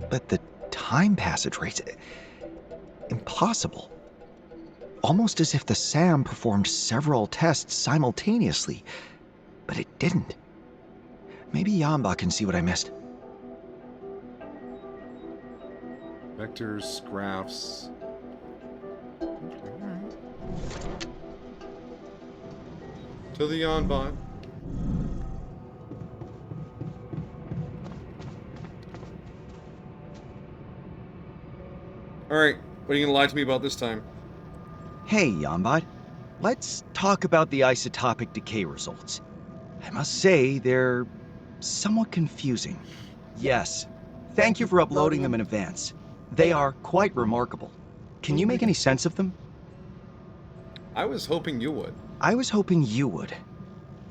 but the time passage rates... impossible. Almost as if the SAM performed several tests simultaneously, but it didn't. Maybe Yamba can see what I missed. Vectors, graphs. To the yawn bot. Alright, what are you gonna lie to me about this time? Hey, Yambot. Let's talk about the isotopic decay results. I must say, they're somewhat confusing. Yes. Thank you for uploading them in advance. They are quite remarkable. Can you make any sense of them? I was hoping you would. I was hoping you would.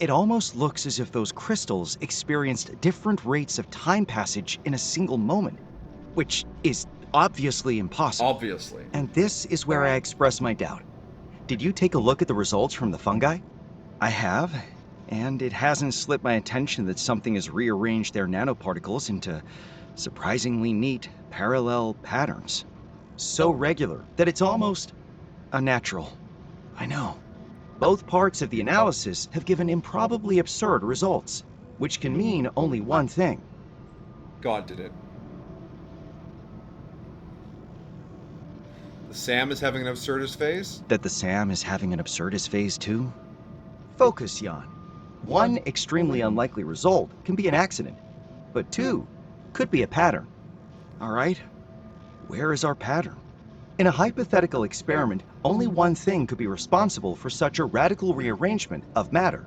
It almost looks as if those crystals experienced different rates of time passage in a single moment, which is obviously impossible. Obviously. And this is where I express my doubt. Did you take a look at the results from the fungi? I have, and it hasn't slipped my attention that something has rearranged their nanoparticles into surprisingly neat, parallel patterns. So regular that it's almost unnatural. I know. Both parts of the analysis have given improbably absurd results, which can mean only one thing. God did it. The Sam is having an absurdist phase? That the SAM is having an absurdist phase too? Focus, Jan. One extremely unlikely result can be an accident, but two could be a pattern. All right, where is our pattern? In a hypothetical experiment, only one thing could be responsible for such a radical rearrangement of matter.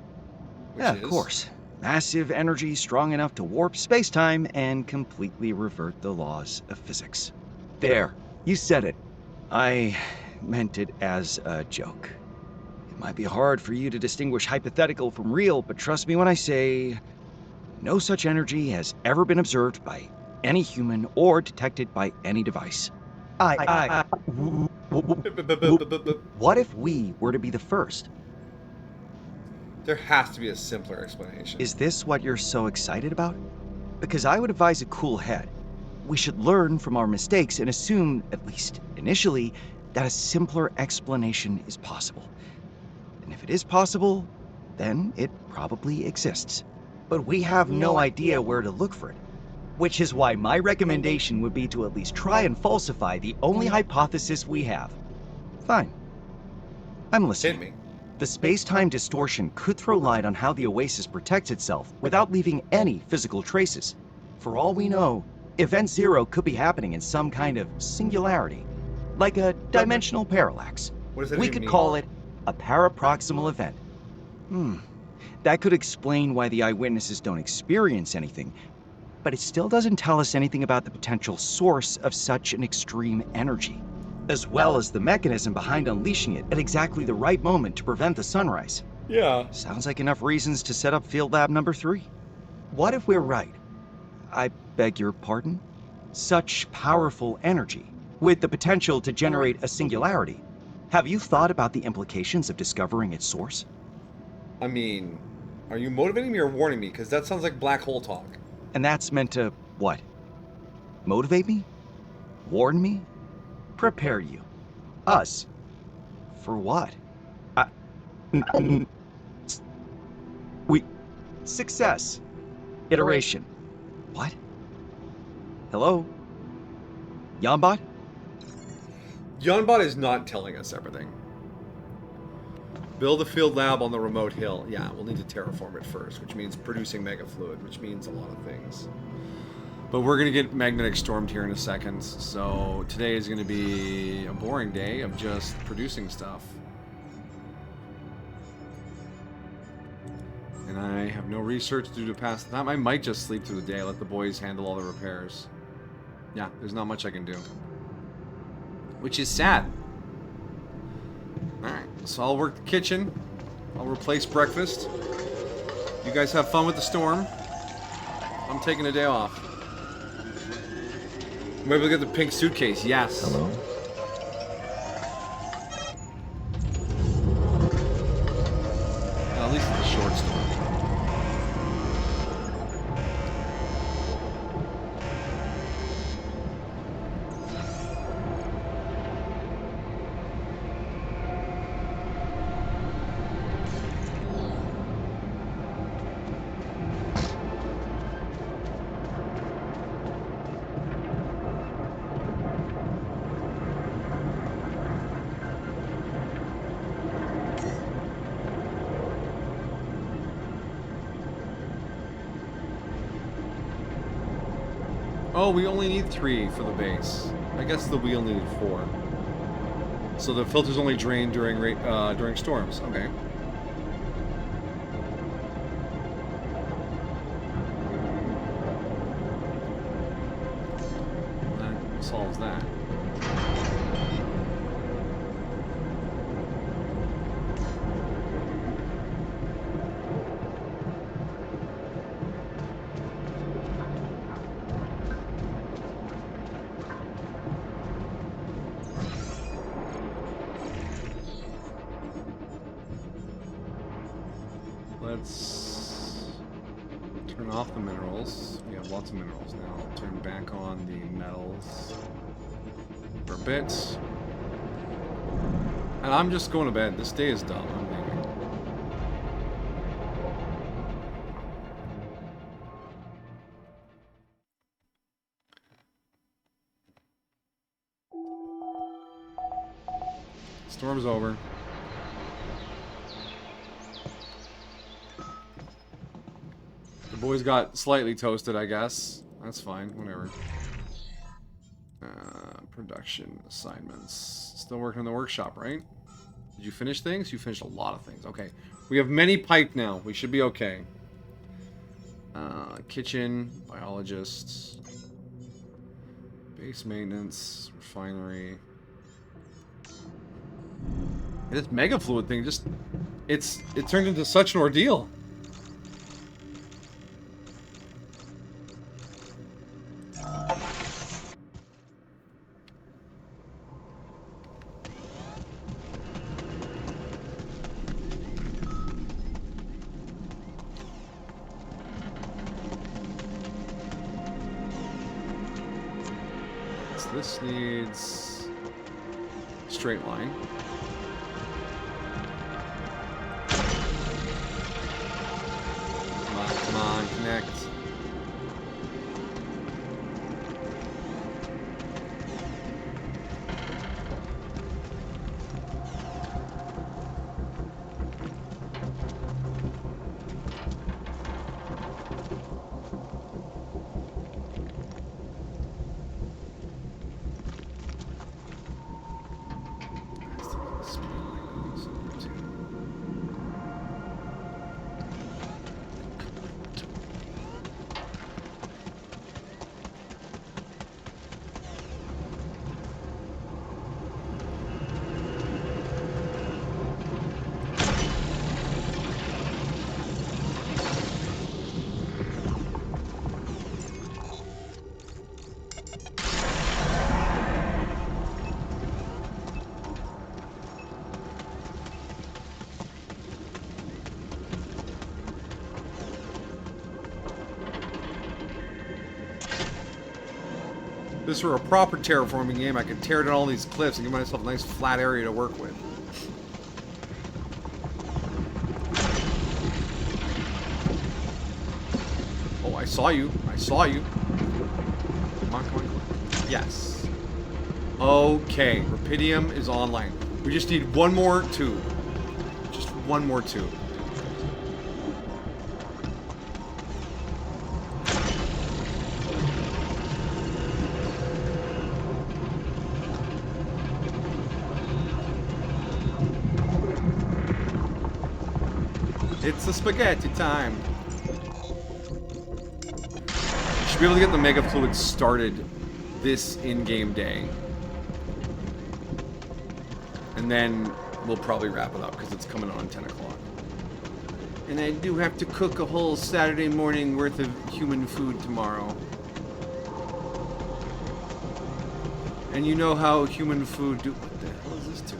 Which Yeah, is? of course. Massive energy strong enough to warp space-time and completely revert the laws of physics. There, you said it. I meant it as a joke. It might be hard for you to distinguish hypothetical from real, but trust me when I say no such energy has ever been observed by any human or detected by any device. What if we were to be the first? There has to be a simpler explanation. Is this what you're so excited about? Because I would advise a cool head. We should learn from our mistakes and assume, at least initially, that a simpler explanation is possible. And if it is possible, then it probably exists. But we have no idea where to look for it. Which is why my recommendation would be to at least try and falsify the only hypothesis we have. Fine. I'm listening. Hit me. The space-time distortion could throw light on how the oasis protects itself without leaving any physical traces. For all we know, Event Zero could be happening in some kind of singularity, like a dimensional parallax. What does that We even could mean? call it a paraproximal event. That could explain why the eyewitnesses don't experience anything, but it still doesn't tell us anything about the potential source of such an extreme energy, as well as the mechanism behind unleashing it at exactly the right moment to prevent the sunrise. Yeah. Sounds like enough reasons to set up field lab number 3. What if we're right? I beg your pardon? Such powerful energy, with the potential to generate a singularity. Have you thought about the implications of discovering its source? I mean, are you motivating me or warning me? Because that sounds like black hole talk. And that's meant to, what? Motivate me? Warn me? Prepare you? Us? For what? Success. Iteration. What? Hello? Yambot? Yonbot is not telling us everything. Build a field lab on the remote hill. Yeah, we'll need to terraform it first, which means producing mega fluid, which means a lot of things. But we're going to get magnetic stormed here in a second, so today is going to be a boring day of just producing stuff. And I have No research due to past time. I might just sleep through the day. Let the boys handle all the repairs. Yeah, there's not much I can do. Which is sad. Alright, so I'll work the kitchen. I'll replace breakfast. You guys have fun with the storm. I'm taking a day off. Maybe we'll get the pink suitcase. Yes. Hello? Well, at least it's a short storm. Oh, we only need 3 for the base. I guess the wheel needed 4. So the filters only drain during storms. Okay. That solves that. Let's turn off the minerals. We have lots of minerals now. Turn back on the metals for a bit. And I'm just going to bed. This day is done. I'm leaving. Storm's over. The boys got slightly toasted, I guess. That's fine, whatever. Production assignments. Still working in the workshop, right? Did you finish things? You finished a lot of things. Okay. We have many pipe now. We should be okay. Kitchen, biologists, base maintenance, refinery. This mega fluid thing just... It turned into such an ordeal. This needs straight line. Come on, connect. If this were a proper terraforming game, I could tear down all these cliffs and give myself a nice flat area to work with. Oh, I saw you. I saw you. Come on, come on, come on. Yes. Okay, Rapidium is online. We just need one more tube. Just one more tube. It's the spaghetti time. be able to get the Mega Fluid started this in-game day. And then we'll probably wrap it up because it's coming on 10 o'clock. And I do have to cook a whole Saturday morning worth of human food tomorrow. And you know how human food do... What the hell is this to?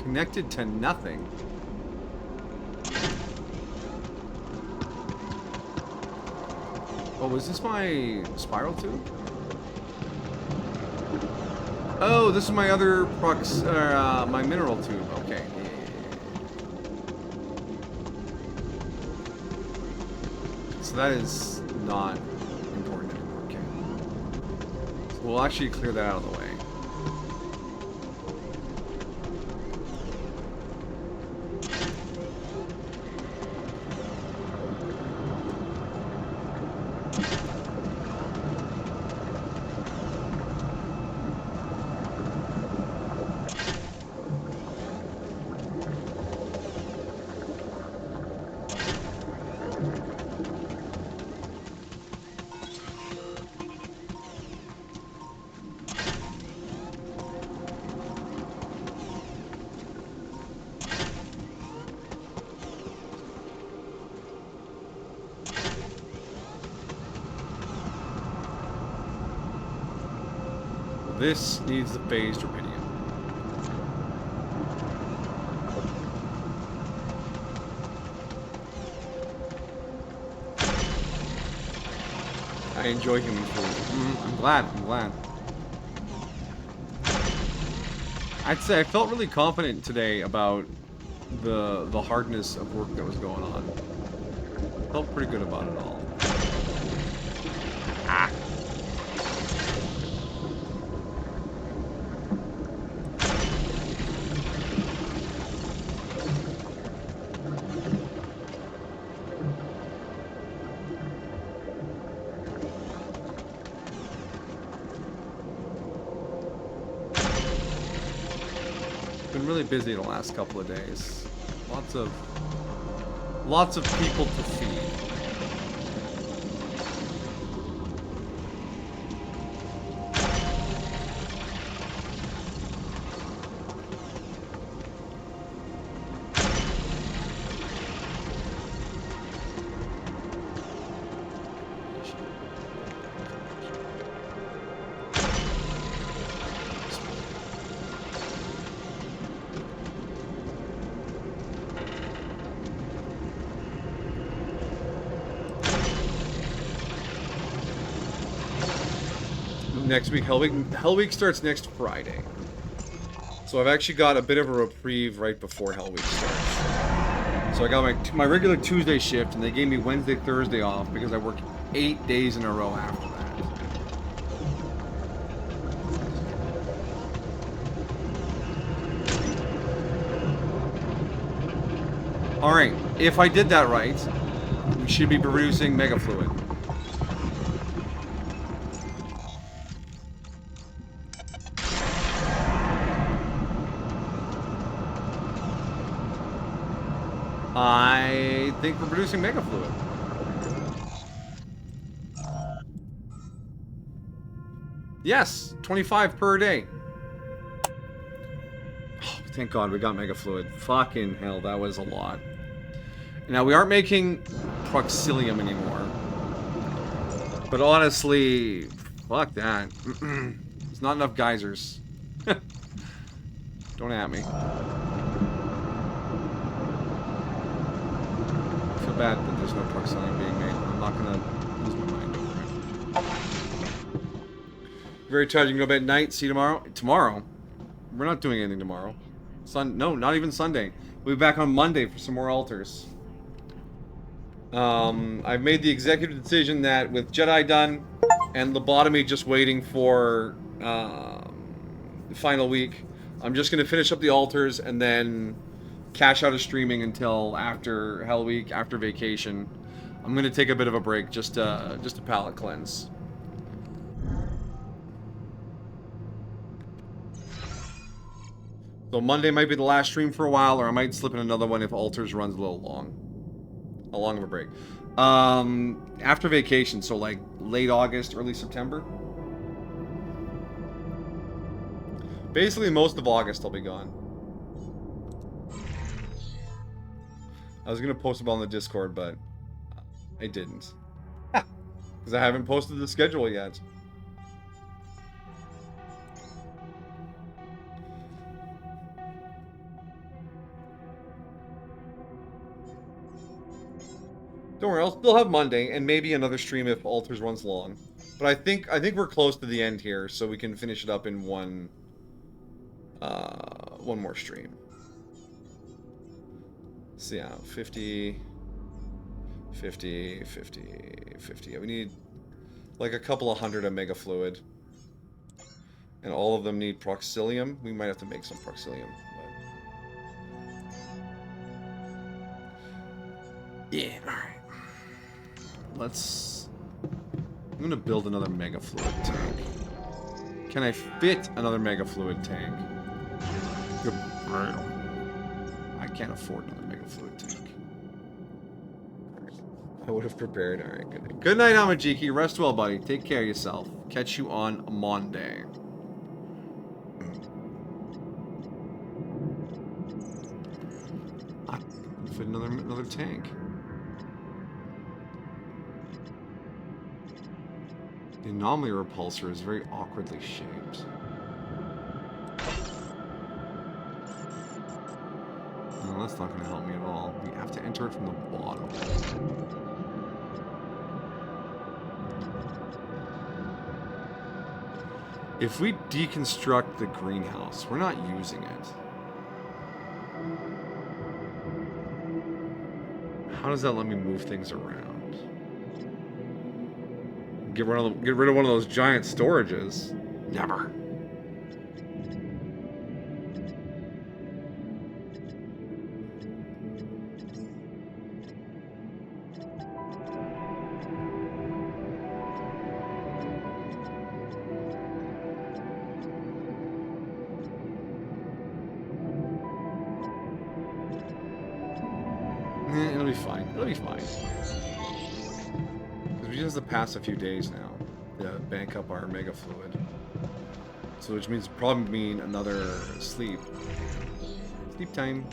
Connected to nothing. Oh, was this my spiral tube? Oh, this is my other my mineral tube. Okay. So that is not important anymore. Okay. So we'll actually clear that out of the way. This needs the phased rubidium. I enjoy human food. I'm glad. I'd say I felt really confident today about the hardness of work that was going on. Felt pretty good about it all. Ah. Been really busy the last couple of days. Lots of people to feed. Next week, Hell Week starts next Friday. So I've actually got a bit of a reprieve right before Hell Week starts. So I got my regular Tuesday shift, and they gave me Wednesday, Thursday off because I work 8 days in a row after that. Alright, if I did that right, we should be producing Mega Fluid. I think we're producing Mega Fluid. Yes, 25 per day. Oh, thank God we got Mega Fluid. Fucking hell, that was a lot. Now, we aren't making Proxilium anymore. But honestly, fuck that. There's not enough geysers. Don't at me. I feel bad that there's no Proxilium being made. I'm not gonna lose my mind over it. Very tired. You can go to bed at night. See you tomorrow. Tomorrow? We're not doing anything tomorrow. No, not even Sunday. We'll be back on Monday for some more alters. I've made the executive decision that with Jedi done and lobotomy just waiting for the final week, I'm just gonna finish up the alters and then cash out of streaming until after Hell Week, after vacation. I'm gonna take a bit of a break, just a palate cleanse. So Monday might be the last stream for a while, or I might slip in another one if Alters runs a little long. A long of a break. After vacation, so like late August, early September. Basically, most of August I'll be gone. I was gonna post about on the Discord, but I didn't. Because I haven't posted the schedule yet. Don't worry, I'll still have Monday and maybe another stream if Alters runs long. But I think we're close to the end here, so we can finish it up in one more stream. So yeah, 50, 50, 50, 50. Yeah, we need like a couple of hundred of mega fluid. And all of them need proxilium. We might have to make some proxilium. But... yeah, alright. I'm gonna build another mega fluid tank. Can I fit another mega fluid tank? I can't afford another mega fluid tank. I would have prepared. Alright, good night. Good night, Amajiki. Rest well, buddy. Take care of yourself. Catch you on Monday. I can fit another tank. The anomaly repulsor is very awkwardly shaped. No, that's not going to help me at all. We have to enter it from the bottom. If we deconstruct the greenhouse, we're not using it. How does that let me move things around? Get rid of one of those giant storages. Never. It'll be fine. It'll be fine. Because we just have to pass a few days now to bank up our mega fluid. So which means probably mean another sleep. Sleep time.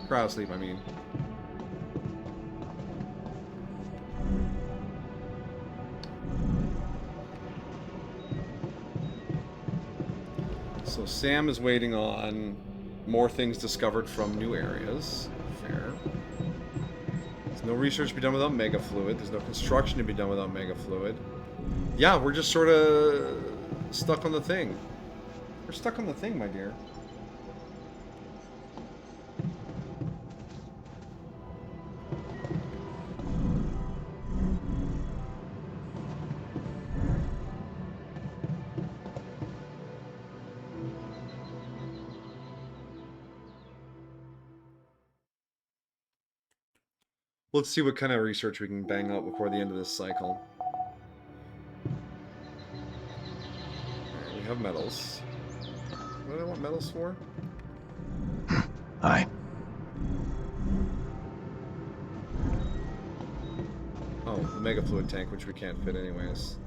Cryo sleep, I mean. So Sam is waiting on more things discovered from new areas. Fair. There's no research to be done without mega fluid. There's no construction to be done without mega fluid. Yeah, we're just sort of stuck on the thing. We're stuck on the thing, my dear. Let's see what kind of research we can bang out before the end of this cycle. Right, we have metals. What do I want metals for? Hi. Oh, the mega fluid tank, which we can't fit anyways.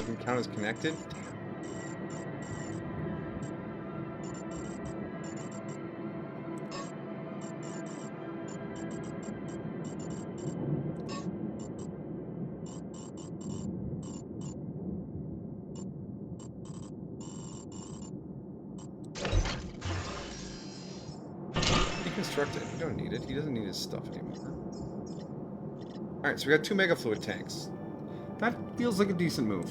Doesn't count as connected? Deconstruct it. We don't need it. He doesn't need his stuff anymore. Alright, so we got 2 mega fluid tanks. That feels like a decent move.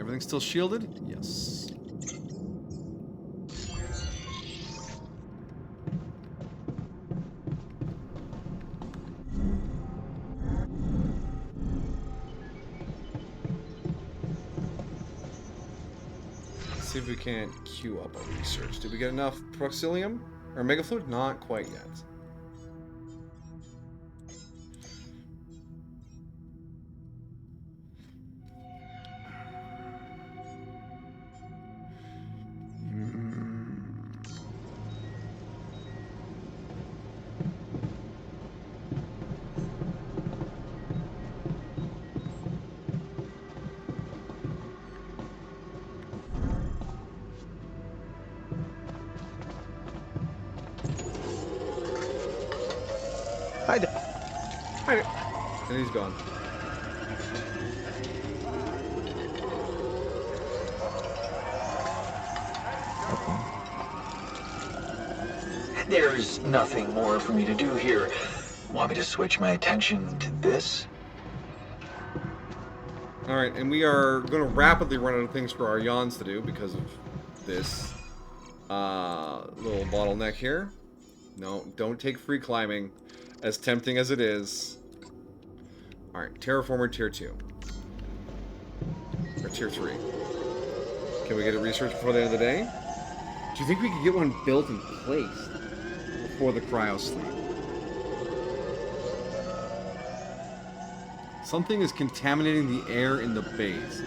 Everything's still shielded? Yes. Let's see if we can't queue up our research. Did we get enough proxilium? Or mega fluid? Not quite yet. Hi there. Hi. And he's gone. There's nothing more for me to do here. Want me to switch my attention to this? Alright, and we are going to rapidly run out of things for our yawns to do because of this little bottleneck here. No, don't take free climbing, as tempting as it is. Alright, Terraformer Tier 2. Or Tier 3. Can we get it researched before the end of the day? Do you think we could get one built and placed before the cryo sleep? Something is contaminating the air in the base.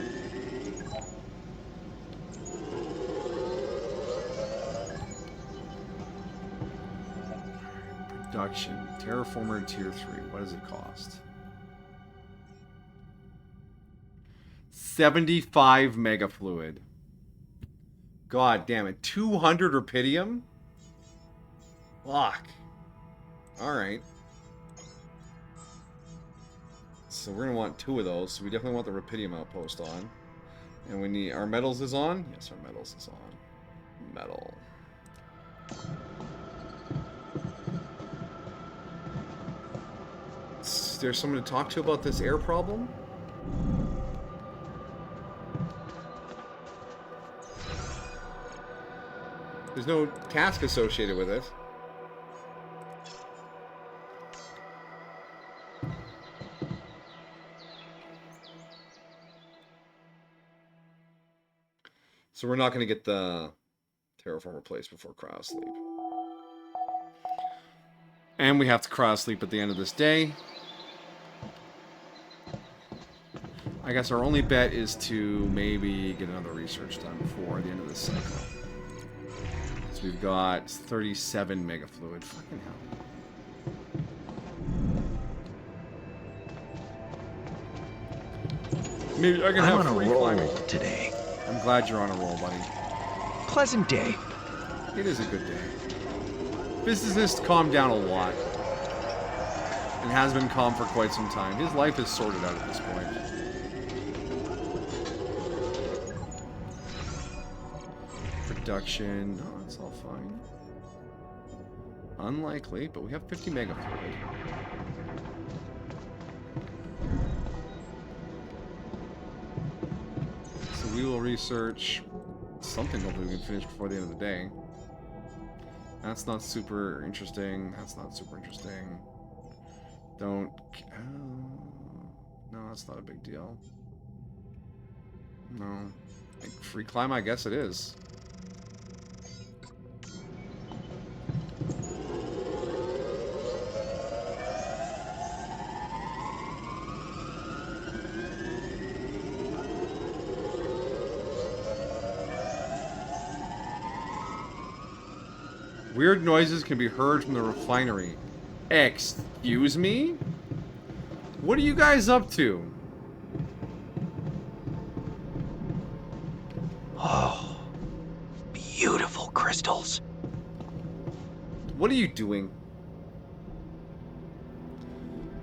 Production. Terraformer Tier 3. What does it cost? 75 mega fluid. God damn it. 200 rupidium? Fuck. Alright. So we're going to want 2 of those. So we definitely want the rupidium outpost on. And we need... Our metals is on? Yes, our metals is on. Metal. Is there someone to talk to about this air problem? There's no task associated with it. So we're not going to get the terraformer placed before cryo sleep. And we have to cryo sleep at the end of this day. I guess our only bet is to maybe get another research done before the end of this cycle. So we've got 37 mega fluid. Fucking hell. Maybe I can have free climbing today. I'm glad you're on a roll, buddy. Pleasant day. It is a good day. Physicist calmed down a lot. And has been calm for quite some time. His life is sorted out at this point. Production. No, it's all fine. Unlikely, but we have 50 mega fluid. So we will research something hopefully we can finish before the end of the day. That's not super interesting. That's not super interesting. Don't... no, that's not a big deal. No. Like, free climb, I guess it is. Weird noises can be heard from the refinery. Excuse me? What are you guys up to? crystals. What are you doing?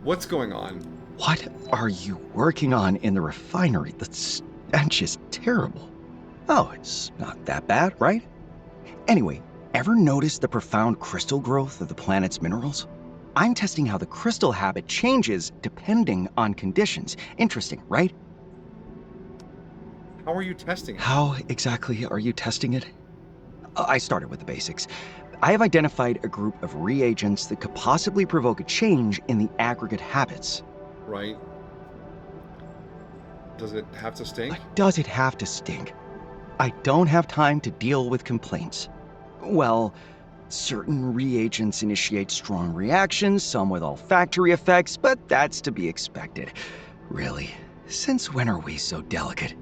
What's going on? What are you working on in the refinery? The stench is terrible. Oh, it's not that bad, right? Anyway, ever notice the profound crystal growth of the planet's minerals? I'm testing how the crystal habit changes depending on conditions. Interesting, right? How are you testing it? How exactly are you testing it? I started with the basics. I have identified a group of reagents that could possibly provoke a change in the aggregate habits. Right. Does it have to stink? But does it have to stink? I don't have time to deal with complaints. Well, certain reagents initiate strong reactions, some with olfactory effects, but that's to be expected. Really, since when are we so delicate?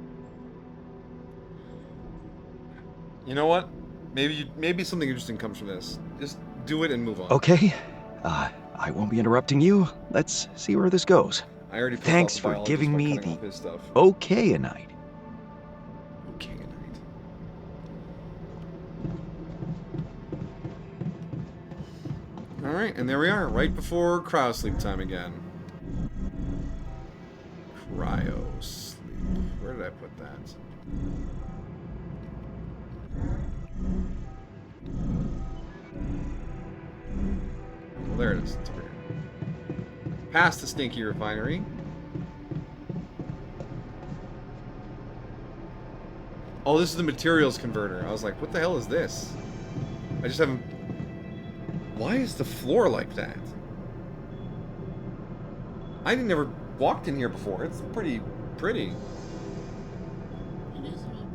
You know what? Maybe something interesting comes from this. Just do it and move on. Okay, I won't be interrupting you. Let's see where this goes. I already pissed Thanks off the for biologist giving by me cutting the off his stuff. okay-a-night. Okay, good night. Alright, and there we are, right before cryo sleep time again. Cryo sleep. Where did I put that? Well, there it is. It's over here. Past the stinky refinery. Oh, this is the materials converter. I was like, what the hell is this? I just haven't... Why is the floor like that? I never walked in here before. It's pretty. It is really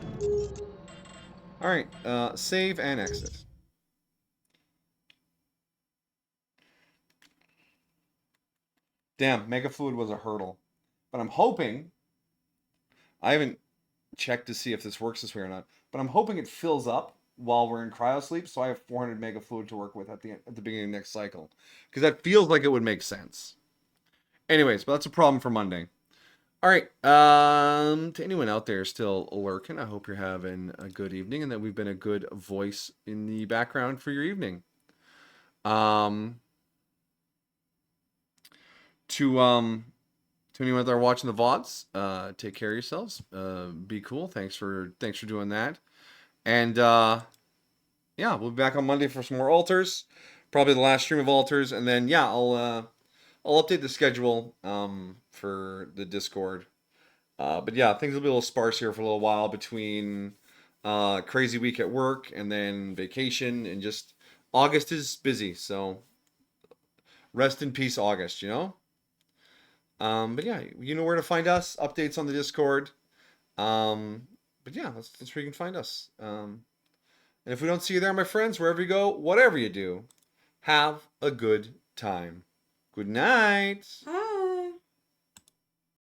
pretty. Alright, save and exit. Damn, Mega Fluid was a hurdle. But I'm hoping... I haven't checked to see if this works this way or not, but I'm hoping it fills up while we're in cryo sleep, so I have 400 Mega Fluid to work with at the beginning of next cycle. Because that feels like it would make sense. Anyways, but that's a problem for Monday. Alright, to anyone out there still lurking, I hope you're having a good evening and that we've been a good voice in the background for your evening. To anyone out there watching the VODs, take care of yourselves. Be cool. Thanks for doing that. And yeah, we'll be back on Monday for some more alters. Probably the last stream of alters, and then yeah, I'll update the schedule for the Discord. But yeah, things will be a little sparse here for a little while between crazy week at work and then vacation, and just August is busy, so rest in peace, August, you know? But yeah, you know where to find us. Updates on the Discord. But yeah, that's where you can find us. And if we don't see you there, my friends, wherever you go, whatever you do, have a good time. Good night.